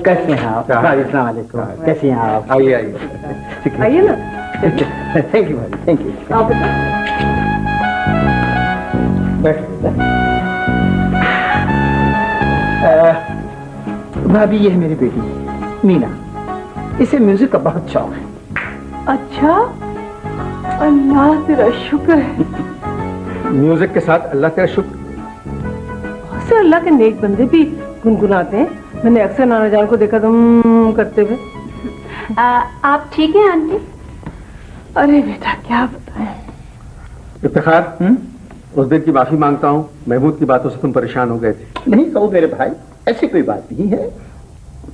कैसे हैं आप? अस्सलाम वालेकुम, कैसे हैं आप? आइए आइए आइए ना। थैंक यू भाई, थैंक यू। आप बताओ। भाभी ये है मेरी बेटी मीना, इसे म्यूजिक का बहुत शौक है। अच्छा, अल्लाह तेरा शुक्र है। म्यूजिक के साथ अल्लाह तेरा शुक्र। बहुत से अल्लाह के नेक बंदे भी गुनगुनाते हैं। मैंने अक्सर नाना जान को देखा तुम करते हुए। आप ठीक हैं आंटी? अरे बेटा क्या बताएं। इफ्तिखार, उस दिन की माफी मांगता हूँ, महमूद की बातों से तुम परेशान हो गए थे। नहीं सऊद मेरे भाई, ऐसी कोई बात नहीं है,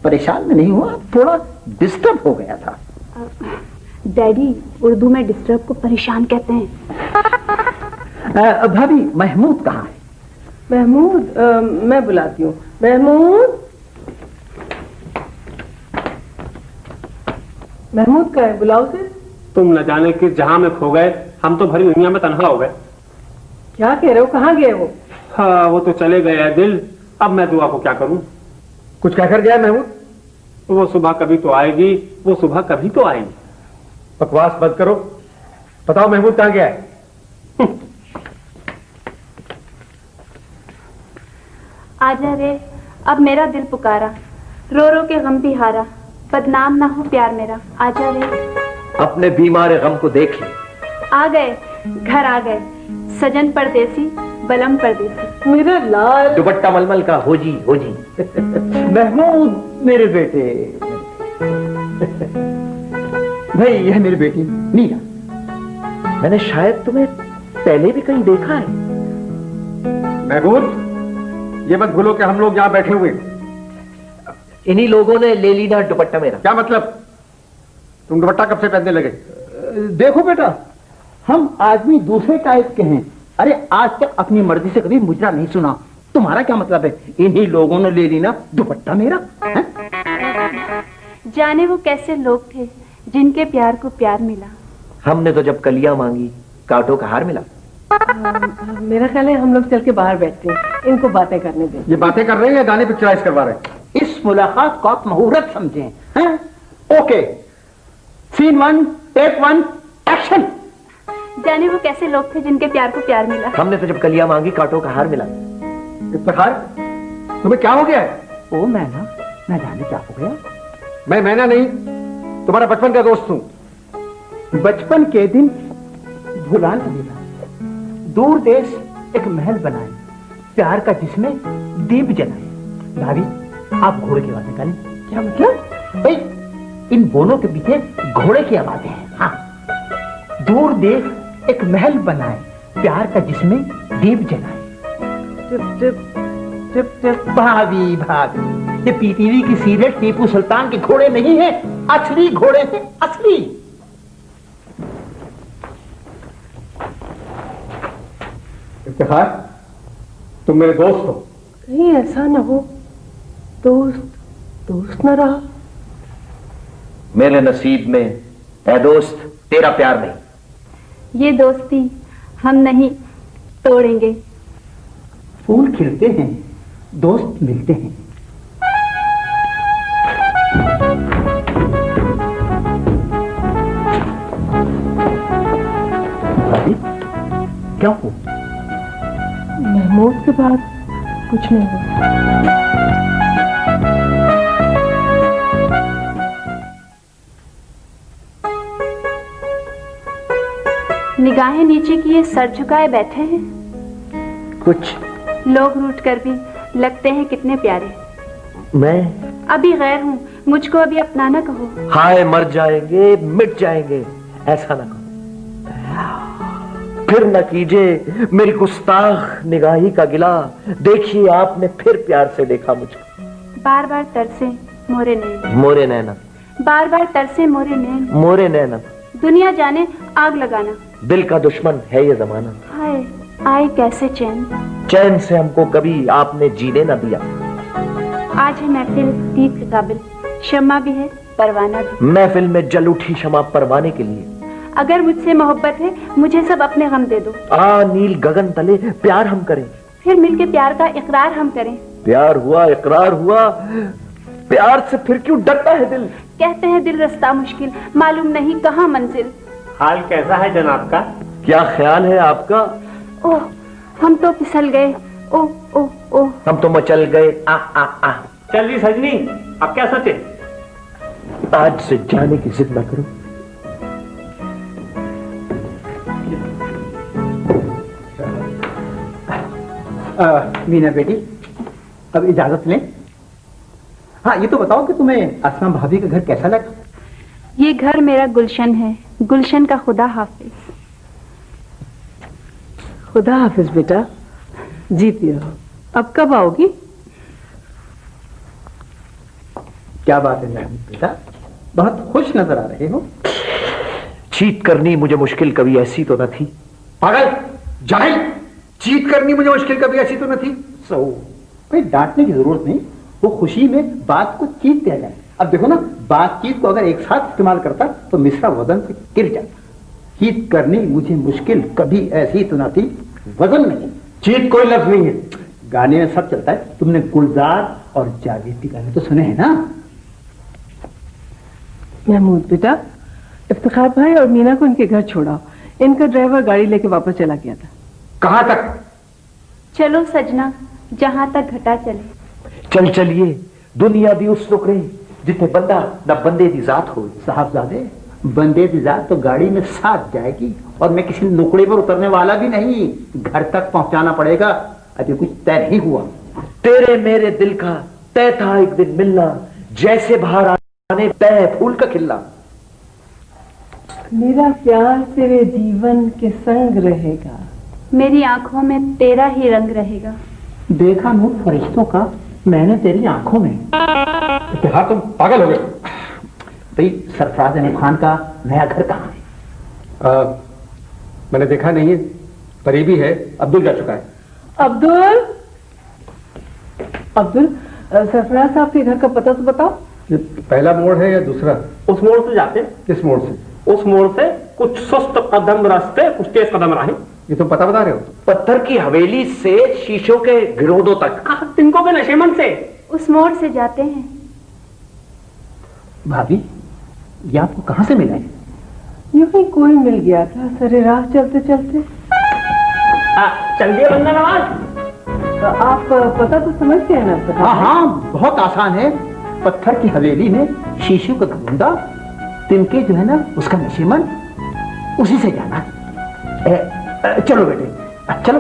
परेशान में नहीं हुआ, थोड़ा डिस्टर्ब हो गया था। डैडी, उर्दू में डिस्टर्ब को परेशान कहते हैं। भाभी महमूद कहाँ है? महमूद, मैं बुलाती हूँ। महमूद, महमूद का है, बुलाओ से। तुम न जाने कि जहां में खो गए, हम तो भरी दुनिया में तन्हा हो गए। क्या कह रहे हो, कहाँ गए वो? हाँ वो तो चले गए हैं दिल, अब मैं दुआ को क्या करूं? कुछ कहकर गया महमूद? वो सुबह कभी तो आएगी, वो सुबह कभी तो आएगी। बकवास बंद करो, बताओ महमूद कहाँ गया है? आजा रे, अब मेरा दिल पुकारा, रो रो के गम भी हारा, बदनाम ना हो प्यार मेरा, आजा रे। अपने बीमार गम को देख ले। आ गए, घर आ गए, सजन परदेसी, बलम परदेसी। मेरा लाल दुपट्टा मलमल का हो जी हो जी। महमूद मेरे बेटे। भाई यह है मेरी बेटी मीना। मैंने शायद तुम्हें पहले भी कहीं देखा है। महमूद, ये मत भूलो कि हम लोग यहाँ बैठे हुए। इन्हीं लोगों ने ले ली ना दुपट्टा मेरा। क्या मतलब? तुम दुपट्टा कब से पहनने लगे? देखो बेटा, हम आदमी दूसरे टाइप के हैं। अरे आज तक अपनी मर्जी से कभी मुजरा नहीं सुना। तुम्हारा क्या मतलब है? इन्हीं लोगों ने ले ली ना दुपट्टा मेरा। जाने वो कैसे लोग थे जिनके प्यार को प्यार मिला। हमने तो जब कलियां मांगी कांटों का हार मिला। मेरा ख्याल है हम लोग चल के बाहर बैठते हैं, इनको बातें करने दें। ये बातें कर रहे हैं या गाने पिक्चराइज करवा रहे हैं? इस मुलाकात को आप मुहूर्त समझें। हैं? Okay, scene 1, take 1, action. जाने वो कैसे लोग थे जिनके प्यार को प्यार मिला। हमने तो जब कलियां मांगी कांटों का हार मिला। इफ्तिखार, तुम्हें क्या हो गया है? ओ मैना, मैं जाने क्या हो गया? मैं मैना नहीं, तुम्हारा बचपन का दोस्त हूँ। बचपन के दिन भुला न देना। दूर देश एक महल बनाए, प्यार का जिसमें दीप जलाए। भाभी आप घोड़े की आवाज निकालें। क्या मतलब? भाई इन बोलों के पीछे घोड़े की आवाजें हैं। हाँ, दूर देश एक महल बनाए, प्यार का जिसमें दीप जलाए। Tip tip tip tip. भाभी भाभी, ये पीटीवी की सीरियल टीपू सुल्तान के घोड़े नहीं है, असली घोड़े हैं, असली। इफ्तिखार, तुम मेरे दोस्त हो। कहीं ऐसा ना हो दोस्त दोस्त न रहा? मेरे नसीब में है दोस्त, तेरा प्यार नहीं। ये दोस्ती हम नहीं तोड़ेंगे। फूल खिलते हैं, दोस्त मिलते हैं। भाभी, क्या हो? महमूद के बाद कुछ नहीं हुआ। निगाहें नीचे किए सर झुकाए बैठे हैं। कुछ लोग रूठ कर भी लगते हैं कितने प्यारे। मैं अभी गैर हूँ, मुझको अभी अपना ना कहो। हाय मर जाएंगे, मिट जाएंगे, ऐसा ना कहो। फिर न कीजिए मेरी गुस्ताख निगाही का गिला। देखिए आपने फिर प्यार से देखा मुझको। बार बार तरसे मोरे नैन, मोरे नैना, बार बार तरसे मोरे नैन। मोरे नैना, दुनिया जाने आग लगाना। दिल का दुश्मन है ये जमाना। हाय आए कैसे चैन। चैन से हमको कभी आपने जीने न दिया। आज है महफिल दीप के काबिल, शम्मा भी है परवाना भी। महफिल में जल उठी शमा परवाने के लिए। अगर मुझसे मोहब्बत है, मुझे सब अपने गम दे दो। नील गगन तले प्यार हम करें, फिर मिलके प्यार का इकरार हम करें। प्यार हुआ, इकरार हुआ, प्यार से फिर क्यों डरता है दिल। कहते हैं दिल रास्ता मुश्किल, मालूम नहीं कहाँ मंजिल। हाल कैसा है जनाब का? क्या ख्याल है आपका? ओह हम तो फिसल गए। ओह ओह ओह हम तो मचल गए। आ चल जी सजनी, अब क्या सोचे? आज से जाने की जिद न करो। मीना बेटी, अब इजाजत लें। हाँ, ये तो बताओ कि तुम्हें असमा भाभी का घर कैसा लगा? ये घर मेरा गुलशन है, गुलशन का खुदा हाफिज। खुदा हाफिज बेटा, जीती रहो। अब कब आओगी? क्या बात है महमूद बेटा, बहुत खुश नजर आ रहे हो। चीत करनी मुझे मुश्किल कभी ऐसी तो न थी। पागल जाहिल, चीत करनी मुझे मुश्किल कभी ऐसी तो न थी। सो भाई डांटने की जरूरत नहीं, वो खुशी में बात को चीत दिया जाए। अब देखो ना, बातचीत को अगर एक साथ इस्तेमाल करता तो मिसरा वजन से गिर जाता। चीत करनी मुझे मुश्किल कभी ऐसी तो न थी, वजन नहीं। चीत कोई लफ्ज नहीं है। गाने में सब चलता है। तुमने गुलजार और जावेद के गाने तो सुने हैं ना? महमूद बेटा, इफ्तिखार भाई और मीना को इनके घर छोड़ा। इनका ड्राइवर गाड़ी लेके वापस चला गया था। कहां तक? चलो सजना, जहां तक घटा चले। चल चलिए, दुनिया भी उस नुकरे जितने बंदा न बंदे की जात हो। साहबजादे, बंदे की जात तो गाड़ी में साथ जाएगी, और मैं किसी नुकड़े पर उतरने वाला भी नहीं। घर तक पहुंचाना पड़ेगा, अभी कुछ तय नहीं हुआ। तेरे मेरे दिल का तय था एक दिन मिलना, जैसे बाहर आने तय फूल का खिलना। मेरा प्यार तेरे जीवन के संग रहेगा, मेरी आंखों में तेरा ही रंग रहेगा। देखा नूर फरिश्तों का मैंने तेरी आंखों में। इफ्तिखार, तुम पागल हो गए। भाई सरफराज अहमद खान का नया घर कहाँ है? मैंने देखा नहीं है, करीबी है। अब्दुल जा चुका है। अब्दुल, अब्दुल, सरफराज साहब के घर का पता तो बताओ। ये पहला मोड़ है या दूसरा? उस मोड़ से जाते, किस मोड़ से? उस मोड़ से कुछ सुस्त कदम रास्ते, कुछ तेज कदम राहें। ये तुम पता बता रहे हो? पत्थर की हवेली से शीशों के गिरोदों तक। तिनको के नशेमन से उस मोड़ से जाते हैं। भाभी, ये आपको कहाँ से मिला है? यूं ही कोई मिल गया था सरे राह चलते चलते। चल दिए बंदा नवाज। तो आप पता तो समझते हैं ना? हाँ हाँ, बहुत आसान है। पत्थर की हवेली में शीशे का घुंडा, तिनके जो है ना उसका नशीमन, उसी से जाना। चलो बेटे, चलो।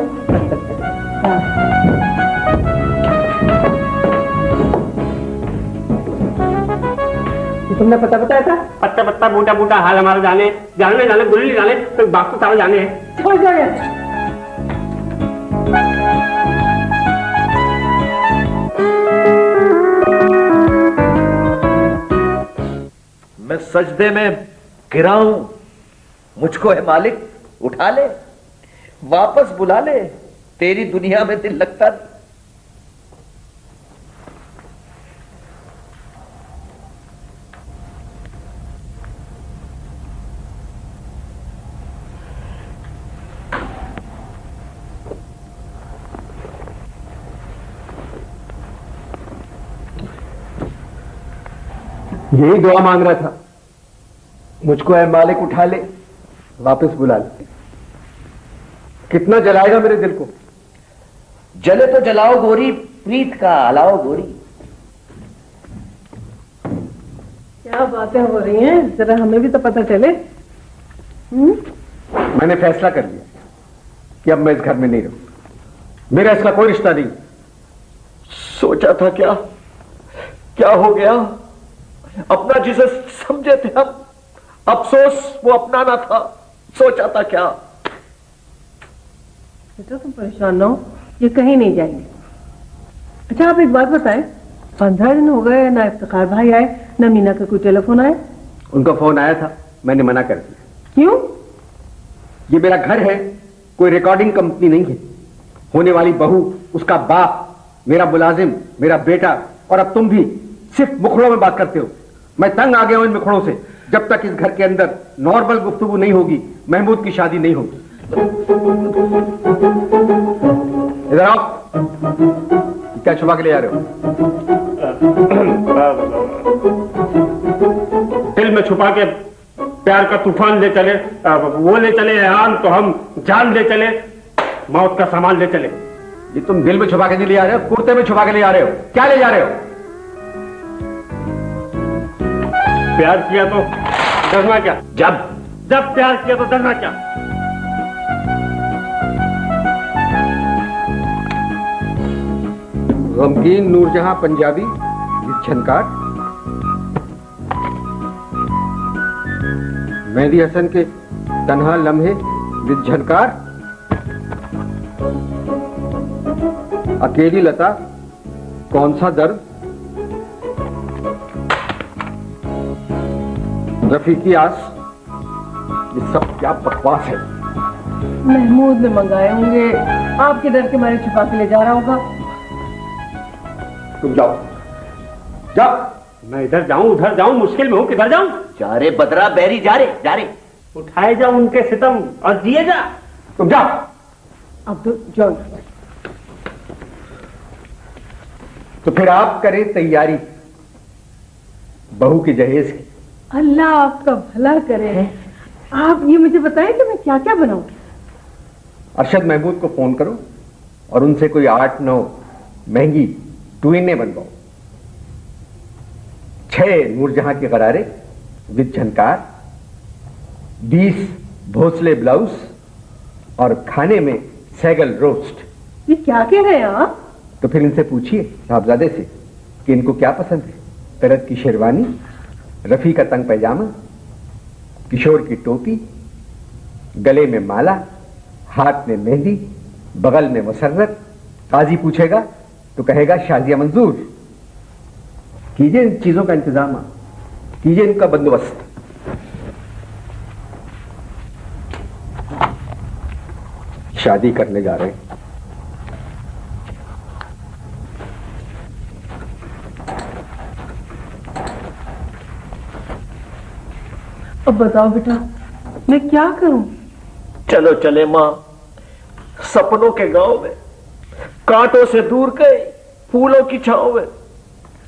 तुमने पता बताया था? पत्ता पत्ता बूटा बूटा हाल हमारा जाने, जाने जाने गुल्ली जाने, तो बाप को सारा जाने है। हो जाएगा। मैं सजदे में गिरा हूं, मुझको है मालिक उठा ले, वापस बुला ले, तेरी दुनिया में दिल लगता नहीं। यही दुआ मांग रहा था, मुझको ऐ मालिक उठा ले, वापस बुला ले। कितना जलाएगा मेरे दिल को? जले तो जलाओ गोरी, प्रीत का अलाओ गोरी। क्या बातें हो रही हैं, जरा हमें भी तो पता चले। मैंने फैसला कर लिया कि अब मैं इस घर में नहीं रहूं, मेरा इसका कोई रिश्ता नहीं। सोचा था क्या, क्या हो गया? अपना जिसे समझे थे हम, अफसोस वो अपना ना था। सोचा था क्या? बेटा तुम परेशान ना हो, ये कहीं नहीं जाएंगे। अच्छा आप एक बात बताएं, 15 दिन हो गए ना इफ्तिखार भाई आए ना मीना का कोई टेलीफोन आया। उनका फोन आया था, मैंने मना कर दिया। क्यों? ये मेरा घर है, कोई रिकॉर्डिंग कंपनी नहीं है। होने वाली बहू, उसका बाप, मेरा मुलाजिम, मेरा बेटा और अब तुम भी सिर्फ मुखड़ों में बात करते हो। मैं तंग आ गया हूं इन मुखड़ों से। जब तक इस घर के अंदर नॉर्मल गुफ्तगू नहीं होगी, महमूद की शादी नहीं होगी। इधर आओ। क्या छुपा के ले जा रहे हो? दिल में छुपा के प्यार का तूफान ले चले, वो ले चले आन तो हम जान ले चले, मौत का सामान ले चले। ये तुम दिल में छुपा के नहीं ले जा रहे हो, कुर्ते में छुपा के ले जा रहे हो। क्या ले जा रहे हो? प्यार किया तो डरना क्या? जब प्यार किया तो डरना क्या? गमगीन नूरजहां पंजाबी छनकार, मेहदी हसन के तन्हा लम्हे विद झनकार, अकेली लता कौन सा दर्द, रफीकी आस। ये सब क्या बकवास है? महमूद ने मंगाए होंगे, आपके डर के मारे छुपा के ले जा रहा होगा। तुम जाओ, जाओ। मैं इधर जाऊं उधर जाऊं, मुश्किल में हूं, किधर जाऊं? जा रे बदरा बैरी, जा रे। उठाए जा उनके सितम और जिए जा। तुम जाओ। अब तो जाओ। तो फिर आप करें तैयारी बहू की जहेज की। अल्लाह आपका भला करे। आप ये मुझे बताएं कि मैं क्या क्या बनाऊं। अरशद महमूद को फोन करो और उनसे कोई 8-9 महंगी ट्वीनें बनवाओ। 6 नूरजहां के गरारे विद झनकार, 20 भोसले ब्लाउज और खाने में सैगल रोस्ट। ये क्या कह रहे हैं आप? तो फिर इनसे पूछिए साहबजादे से कि इनको क्या पसंद है। तरत की शेरवानी, रफी का तंग पैजामा, किशोर की टोपी, गले में माला, हाथ में मेहंदी, बगल में मुसर्रत। काजी पूछेगा तो कहेगा शादिया मंजूर। कीजिए इन चीजों का इंतजाम, कीजिए इनका बंदोबस्त। शादी करने जा रहे हैं। अब बताओ बेटा, मैं क्या करूं? चलो चले मां, सपनों के गांव में, कांटों से दूर गए फूलों की छांव में।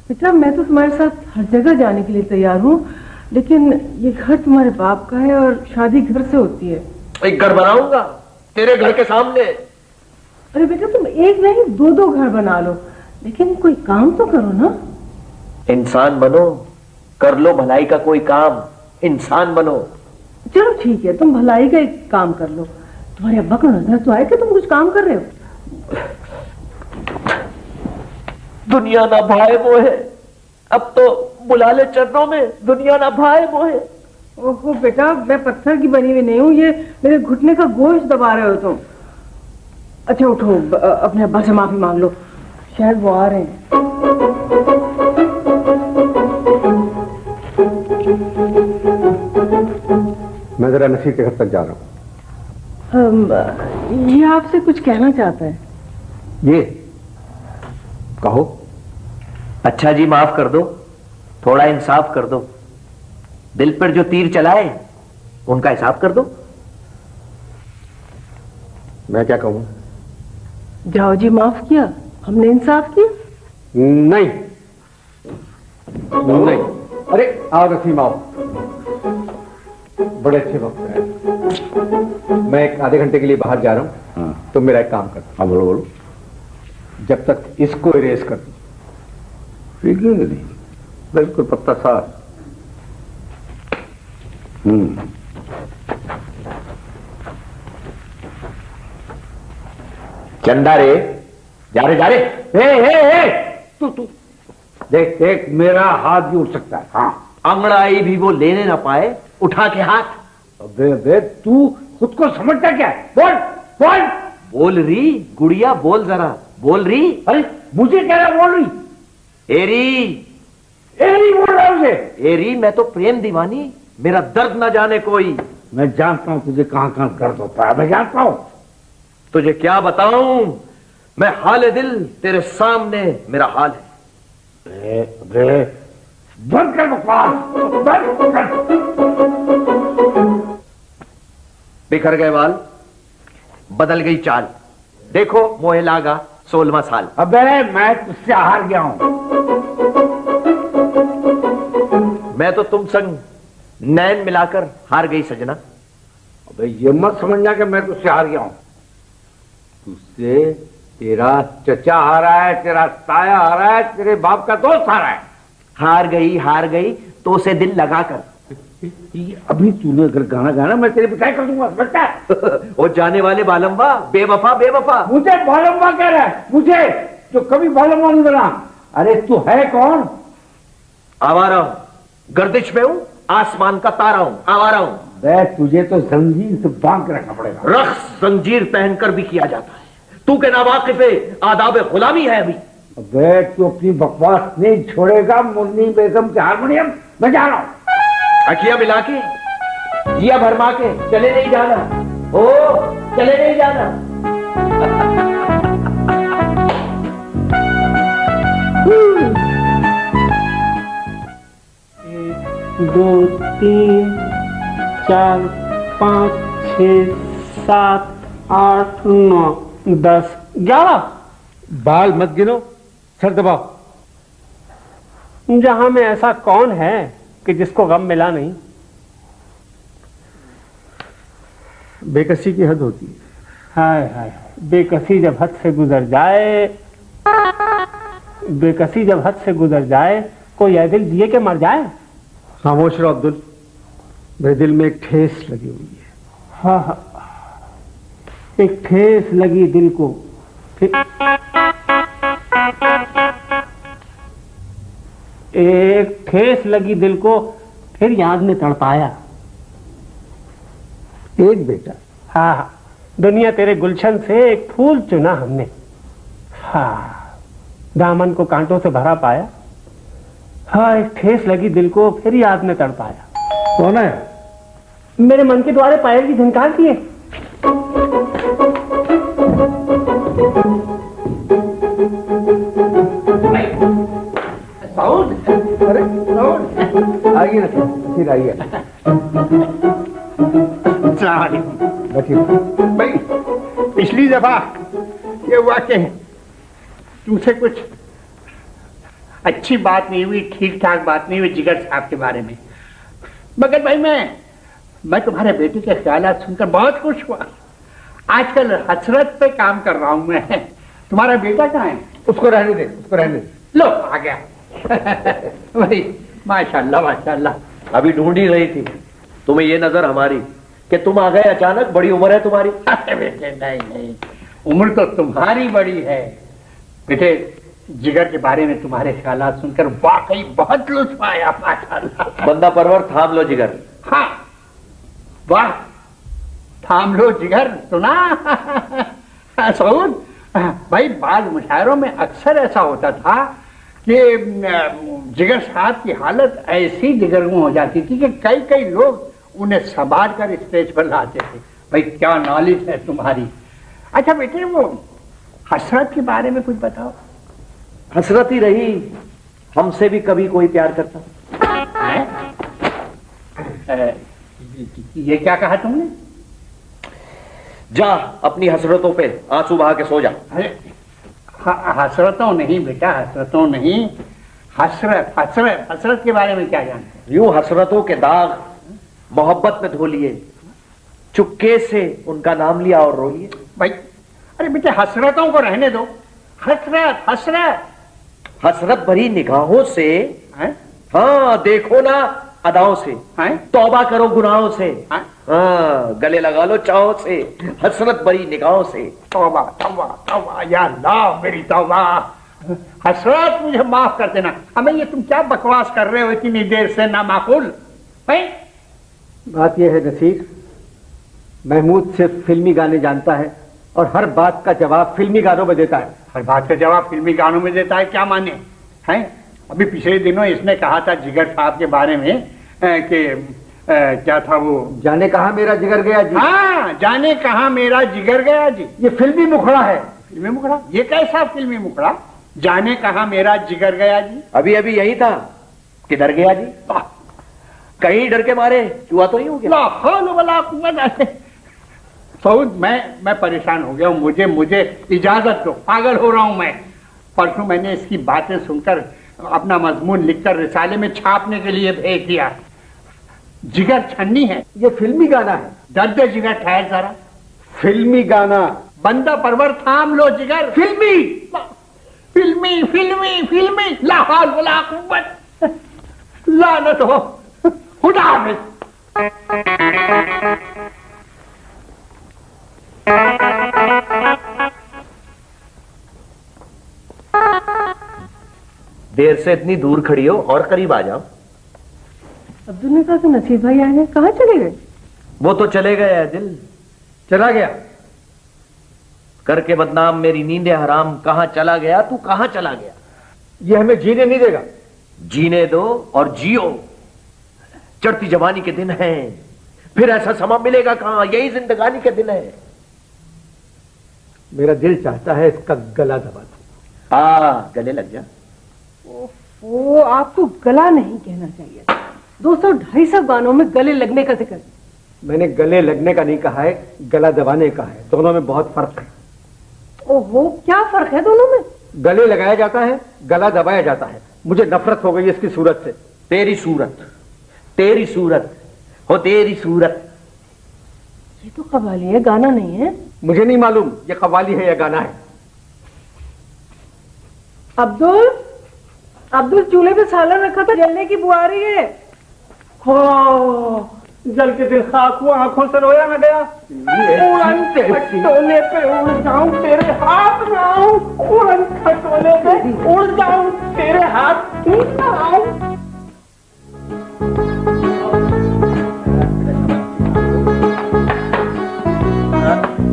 बेटा मैं तो तुम्हारे साथ हर जगह जाने के लिए तैयार हूँ, लेकिन ये घर तुम्हारे बाप का है और शादी घर से होती है। एक घर बनाऊंगा तेरे घर के सामने। अरे बेटा तुम एक नहीं 2-2 घर बना लो, लेकिन कोई काम तो करो ना। इंसान बनो, कर लो भलाई का कोई काम। इंसान बनो। चलो ठीक है, तुम भलाई का एक काम कर लो। तुम्हारे अब्बा को नजर तो आए कि तुम कुछ काम कर रहे हो। दुनिया ना भाए मोहे, अब तो बुला ले चरणों में। दुनिया ना भाए मोहे। ओहो बेटा, मैं पत्थर की बनी हुई नहीं हूँ, ये मेरे घुटने का गोश्त दबा रहे हो तुम। अच्छा उठो, अपने अब्बा से माफी मांग लो, शायद वो आ रहे हैं। मैं जरा नसीर के घर तक जा रहा हूं। ये आपसे कुछ कहना चाहता है। ये कहो। अच्छा जी माफ कर दो, थोड़ा इंसाफ कर दो। दिल पर जो तीर चलाए उनका हिसाब कर दो। मैं क्या कहूं? जाओ जी, माफ किया, हमने इंसाफ किया। नहीं नहीं, अरे आओ नसीम आओ, बड़े अच्छे वक्त है। मैं एक आधे घंटे के लिए बाहर जा रहा हूँ। हाँ। तो मेरा एक काम कर। हाँ बोलो बोलो। जब तक इसको इरेज कर दो। ठीक है नहीं, बिल्कुल पत्ता साफ। चंदा रे, जा रे जा रे। तू देख देख, मेरा हाथ भी उठ सकता है। हाँ, अंगड़ाई भी वो लेने ना पाए, उठा के हाथ। अबे अबे, तू खुद को समझता क्या है? बोल बोल। बोल रही गुड़िया, बोल जरा, बोल रही। अरे मुझे क्या रहा बोल रही? एरी एरी बोल रहा उसे। एरी, मैं तो प्रेम दीवानी, मेरा दर्द ना जाने कोई। मैं जानता हूं तुझे कहां कहां दर्द होता है, मैं जानता हूं। तुझे क्या बताऊं, मैं हाल दिल तेरे सामने मेरा हाल है। अबे बंद कर बकवास, बंद कर। बिखर गए बाल, बदल गई चाल, देखो मोहे लागा 16वां साल। अबे मैं तुझसे हार गया हूं। मैं तो तुम संग नैन मिलाकर हार गई सजना। अबे ये मत समझना कि मैं तुझसे हार गया हूं। तुझसे तेरा चचा हारा है, तेरा ताया हारा है, तेरे बाप का दोस्त हारा है। हार गई तो उसे दिल लगाकर। अभी तूने अगर गाना गाना, मैं तेरी पिटाई कर दूंगा, समझता है? वो जाने वाले बालम्बा, बेवफा बेवफा। मुझे बालम्बा कह रहा है, मुझे जो कभी बालम्बा नहीं बना। अरे तू है कौन? आवारा हूं, गर्दिश में हूं, आसमान का तारा हूं, आवारा हूं। बे तुझे तो जंजीर से बांध के रखना पड़ेगा। रक्स जंजीर पहनकर भी किया जाता है। तू के नावाकिफ आदाब गुलामी है अभी। अबे तू अपनी बकवास नहीं छोड़ेगा मुन्नी बेगम के हारमोनियम। मैं जा रहा हूं। अखियां मिला के, जिया भरमा के चले नहीं जाना, ओ चले नहीं जाना। 1 2 3 4 5 6 7 8 9 10 11। बाल मत गिनो, सर दबाओ। जहां में ऐसा कौन है कि जिसको गम मिला नहीं। बेकसी की हद होती है। हाय हाय, बेकसी जब हद से गुजर जाए, बेकसी जब हद से गुजर जाए, कोई ऐ दिल जिए के मर जाए। खामोश रहो अब्दुल, मेरे दिल में एक ठेस लगी हुई है। हाँ हाँ, एक ठेस लगी दिल को, एक ठेस लगी दिल को, फिर याद में तड़पाया। एक बेटा। हाँ हाँ, दुनिया तेरे गुलशन से एक फूल चुना हमने। हाँ, दामन को कांटों से भरा पाया। हाँ, एक ठेस लगी दिल को, फिर याद में तड़पाया। कौन है? मेरे मन के द्वारे पायल की झनकार की है। अरे आइए ना, फिर आइए। भाई पिछली दफा ये हुआ कि तुमसे कुछ अच्छी बात नहीं हुई, ठीक ठाक बात नहीं हुई जिगर साहब के बारे में। मगर भाई मैं तुम्हारे बेटे के ख्यालात सुनकर बहुत खुश हुआ। आजकल हसरत पे काम कर रहा हूं मैं। तुम्हारा बेटा कहाँ है? उसको रहने दे, उसको रहने दे। लो आ गया। भाई माशाल्लाह माशाल्लाह। अभी ढूंढ ही रही थी तुम्हें ये नजर हमारी कि तुम आ गए अचानक। बड़ी उम्र है तुम्हारी। अरे बेटे नहीं, उम्र तो तुम्हारी बड़ी है। बेटे जिगर के बारे में तुम्हारे ख्यालात सुनकर वाकई बहुत लुत्फ आया, माशाल्लाह। बंदा परवर, थाम लो जिगर। हाँ वाह, थाम लो जिगर। सुना सऊद भाई, बाल मुशायरों में अक्सर ऐसा होता था कि जिगर साहब की हालत ऐसी जिगरगू हो जाती थी कि कई कई लोग उन्हें संभाल कर स्टेज पर लाते थे। भाई क्या नॉलेज है तुम्हारी। अच्छा बेटे, वो हसरत के बारे में कुछ बताओ। हसरत ही रही, हमसे भी कभी कोई प्यार करता। ये क्या कहा तुमने? जा अपनी हसरतों पे आंसू बहा के सो जा। अरे हसरतों नहीं बेटा, हसरतों नहीं। हसरत हसरत हसरत के बारे में क्या जानते हैं? यूं हसरतों के दाग मोहब्बत में धो लिए, चुपके से उनका नाम लिया और रो लिए। भाई अरे बेटे हसरतों को रहने दो। हसरत हसरत हसरत भरी निगाहों से, हैं? हाँ देखो ना अदाओं से, हैं? तौबा करो गुनाहों से, हैं? हाँ गले लगा लो चाहों से, हसरत भरी निगाहों से। तौबा तौबा तौबा, या अल्लाह मेरी तौबा। हसरत मुझे माफ कर देना। हमें ये तुम क्या बकवास कर रहे हो इतनी देर से, ना माकूल है? बात यह है नसीर, महमूद सिर्फ फिल्मी गाने जानता है और हर बात का जवाब फिल्मी गानों में देता है। हर बात का जवाब फिल्मी गानों में देता है, क्या माने हैं? अभी पिछले दिनों इसने कहा था जिगर साहब के बारे में कि क्या था वो, जाने कहा मेरा जिगर गया जी। हाँ जाने कहा मेरा जिगर गया जी। ये फिल्मी मुखड़ा है। फिल्मी मुखड़ा? ये कैसा फिल्मी मुखड़ा? जाने कहा मेरा जिगर गया जी। अभी अभी यही था, किधर गया जी? कहीं डर के मारे चुहा तो नहीं हो गया? ला हौल वला कुव्वत। सऊद मैं परेशान हो गया हूँ, मुझे इजाजत दो, पागल हो रहा हूँ मैं। परसों मैंने इसकी बातें सुनकर अपना मजमून लिखकर रिसाले में छापने के लिए भेज दिया। जिगर छन्नी है। ये फिल्मी गाना है। दर्द जिगर ठहर जरा। फिल्मी गाना। बंदा परवर थाम लो जिगर। फिल्मी फिल्मी फिल्मी फिल्मी, ला हौल वला कुव्वत। लानत हो, खुदा हाफिज। देर से इतनी दूर खड़ी हो और करीब आ जाओ। अब्दुल ने कहा कि नसीर भाई आए हैं, कहाँ चले गए? वो तो चले गए है दिल, चला गया करके बदनाम मेरी नींदे हराम। कहां चला गया तू, कहां चला गया? ये हमें जीने नहीं देगा। जीने दो और जियो, चढ़ती जवानी के दिन हैं, फिर ऐसा समा मिलेगा कहां, यही जिंदगानी के दिन है। मेरा दिल चाहता है इसका गला दबा दूं। गले लग जा। वो आपको गला नहीं कहना चाहिए। 200-250 गानों में गले लगने का जिक्र। मैंने गले लगने का नहीं कहा है, गला दबाने का है। दोनों में बहुत फर्क है। ओहो, क्या फर्क है दोनों में? गले लगाया जाता है, गला दबाया जाता है। मुझे नफरत हो गई इसकी सूरत से। तेरी सूरत, तेरी सूरत हो, तेरी सूरत। ये तो कव्वाली है, गाना नहीं है। मुझे नहीं मालूम ये कव्वाली है या गाना है। अब्दुल चूल्हे पे सालन रखा था, जलने की बुआ रही है। हो जल के दिल खाक हुआ, आंखों से रोया न गया। उड़न खटोले पे उड़ जाऊं तेरे हाथ में आऊं, उड़न खटोले पे उड़ जाऊं तेरे हाथ में आऊं।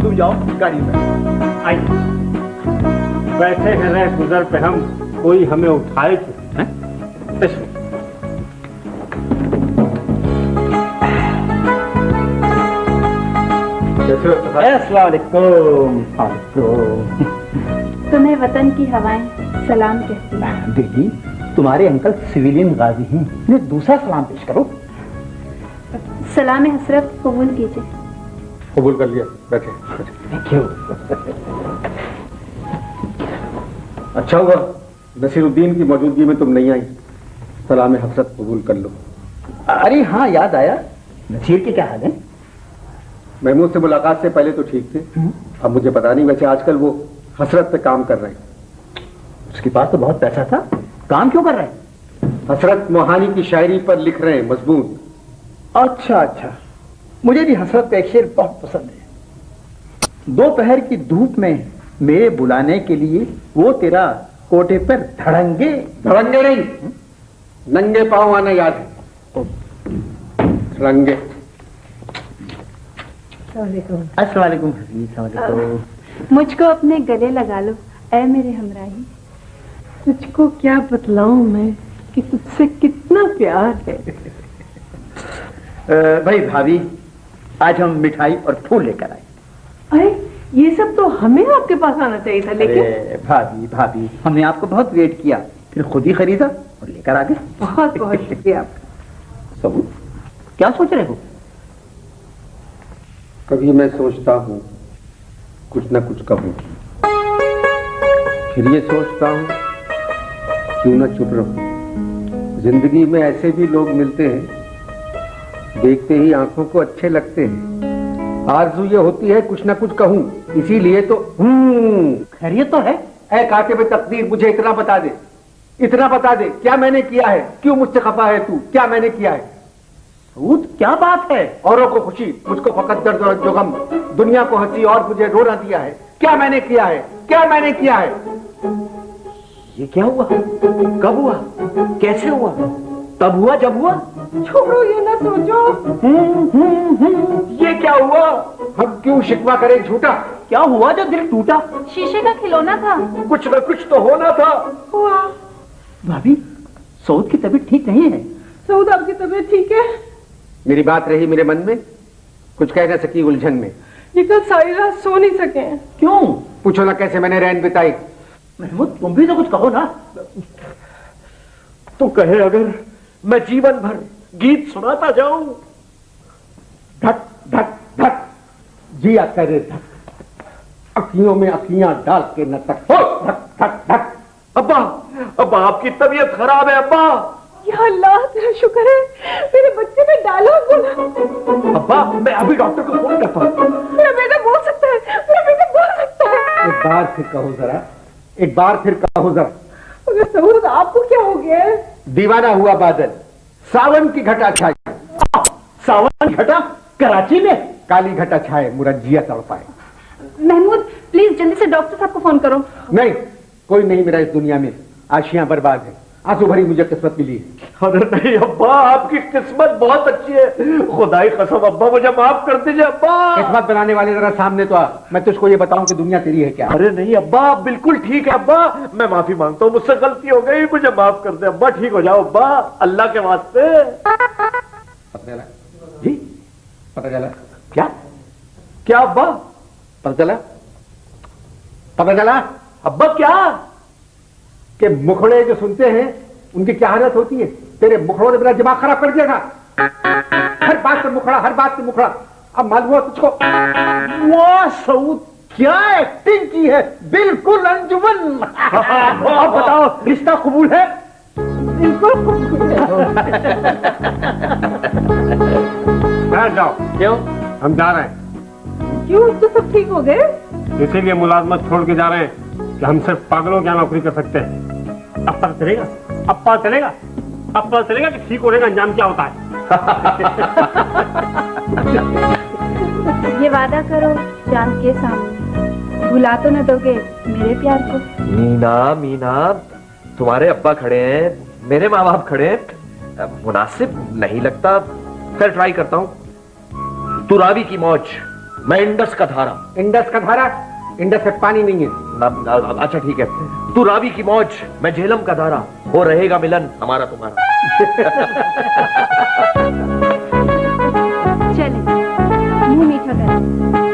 तुम जाओ गाड़ी में। आइए बैठे हैं रह गुजर पे हम, कोई हमें उठाए क्यों? तुम्हें वतन की हवाएं सलाम कहती हैं। दीदी तुम्हारे अंकल सिविलियन गाजी हैं, उन्हें दूसरा सलाम पेश करो। सलाम हसरत कबूल कीजिए। कबूल कर लिया, बैठे। Thank you. अच्छा हुआ नसीरुद्दीन की मौजूदगी में तुम नहीं आई। सलाम हसरत कबूल कर लो। अरे हाँ याद आया, नसीर के क्या हाल है? महमूद से मुलाकात से पहले तो ठीक थे, अब मुझे पता नहीं, वैसे आजकल वो हसरत पे काम कर रहे हैं। उसके पास तो बहुत पैसा था, काम क्यों कर रहे हैं? हसरत मोहानी की शायरी पर लिख रहे हैं मजबूत। अच्छा अच्छा, मुझे भी हसरत का एक शेर बहुत पसंद है। दोपहर की धूप में मेरे बुलाने के लिए वो तेरा कोटे पर धड़ंगे नहीं, नंगे पांव आना याद है। रंगे। अस्सलाम वालेकुम। मुझको अपने गले लगा लो ऐ मेरे हमराही। तुझको क्या बतलाऊं मैं कि तुझसे कितना प्यार है। भाई भाभी, आज हम मिठाई और फूल लेकर आए। अरे ये सब तो हमें आपके पास आना चाहिए था, लेकिन भाभी भाभी, हमने आपको बहुत वेट किया, फिर खुद ही खरीदा और लेकर आ गए। बहुत बहुत शुक्रिया आपका। सबूत क्या सोच रहे हो? कभी मैं सोचता हूँ कुछ न कुछ कहूँ, फिर ये सोचता हूँ क्यों ना चुप रहो। जिंदगी में ऐसे भी लोग मिलते हैं, देखते ही आंखों को अच्छे लगते हैं। आरज़ू ये होती है कुछ ना कुछ कहूं, इसीलिए तो खैरियत तो है। ऐ कातिब तकदीर, मुझे इतना बता दे, इतना बता दे, क्या मैंने किया है? क्यों मुझसे खफा है तू? क्या मैंने किया है? सऊद क्या बात है? औरों को खुशी, मुझको फकत दर्द और जो गम, दुनिया को हंसी और मुझे रोना दिया है। क्या मैंने किया है? क्या मैंने किया है? ये क्या हुआ? कब हुआ? कैसे हुआ? तब हुआ जब हुआ? छोड़ो, ये ना सोचो। ये क्या हुआ? हम क्यों शिकवा करें झूठा? क्या हुआ जो दिल टूटा? शीशे का खिलौना था। कुछ न कुछ तो होना था। हुआ। भाभी, सऊद की तबीयत ठीक नहीं है। सऊद, आपकी तबीयत ठीक है? मेरी बात रही मेरे मन में, कुछ कह न सकी उलझन में। ये कल सारी रात सो नहीं सके। क्यों? पूछो ना कैसे मैंने रैन बिताई। महमूद, तुम भी तो कुछ कहो ना। तू कहे अगर मैं जीवन भर गीत सुनाता जाऊं। धक धक धक जिया करे धक, अखियों में अखियां डाल के न तक हो धक धक धक। अब्बा, अब्बा आपकी तबीयत खराब है अब्बा। या अल्लाह, तेरा शुक्र है मेरे बच्चे में डायलॉग बोला। अब्बा, मैं अभी डॉक्टर को फोन करता हूँ। मेरा बेटा बोल सकता है, मेरा बेटा बोल सकता है। एक बार फिर कहो जरा, एक बार फिर कहो जरा। अगर सऊद, आपको क्या हो गया है? दीवाना हुआ बादल, सावन की घटा छाई। सावन घटा कराची में? काली घटा छाए, मुरज्जिया तड़पाए। महमूद, प्लीज जल्दी से डॉक्टर साहब को फोन करो। नहीं, कोई नहीं मेरा इस दुनिया में। आशियां बर्बाद है, आंसू भरी मुझे किस्मत मिली है। अरे नहीं अब्बा, आपकी किस्मत बहुत अच्छी है। खुदाई कसम अब्बा, मुझे माफ कर दीजिए अब्बा। किस्मत बनाने वाले जरा सामने तो आ, मैं तुझको ये बताऊं कि दुनिया तेरी है क्या। अरे नहीं अब्बा, आप बिल्कुल ठीक है अब्बा। मैं माफी मांगता हूँ, मुझसे गलती हो गई, मुझे माफ कर दे अब्बा। ठीक हो जाओ अब्बा, अल्लाह के वास्ते। पता चला जी? पता चला क्या? क्या अब्बा? पता चला? पता चला अब्बा क्या? कि मुखड़े जो सुनते हैं उनकी क्या हालत होती है। तेरे मुखड़ों ने मेरा दिमाग खराब कर दिया था। हर बात पे मुखड़ा, हर बात पे मुखड़ा। अब मालूम हुआ तुझको? वाह सऊद, क्या एक्टिंग की है, बिल्कुल अंजुमन। अब बताओ, रिश्ता कबूल है? बिल्कुल कबूल है। जाओ। क्यों? हम जा रहे हैं। क्यों, तो सब ठीक हो गए? इसीलिए मुलाजमत छोड़ के जा रहे हैं कि हम सिर्फ पागलों की नौकरी कर सकते हैं। अब पता चलेगा, अब पता चलेगा, अब पता चलेगा कि ठीक होने का अंजाम क्या होता है। ये वादा करो चांद के सामने, भुला तो न दोगे मेरे प्यार को। मीना, मीना, तुम्हारे अब्बा खड़े हैं, मेरे माँ बाप खड़े हैं, मुनासिब नहीं लगता। फिर ट्राई करता हूँ। तू रावी की मौज, मैं इंडस का धारा। इंडस का धारा? इंडस में पानी नहीं है। अच्छा ठीक है, तू रावी की मौज, मैं झेलम का धारा। हो रहेगा मिलन हमारा तुम्हारा। चले, मुंह मीठा करें।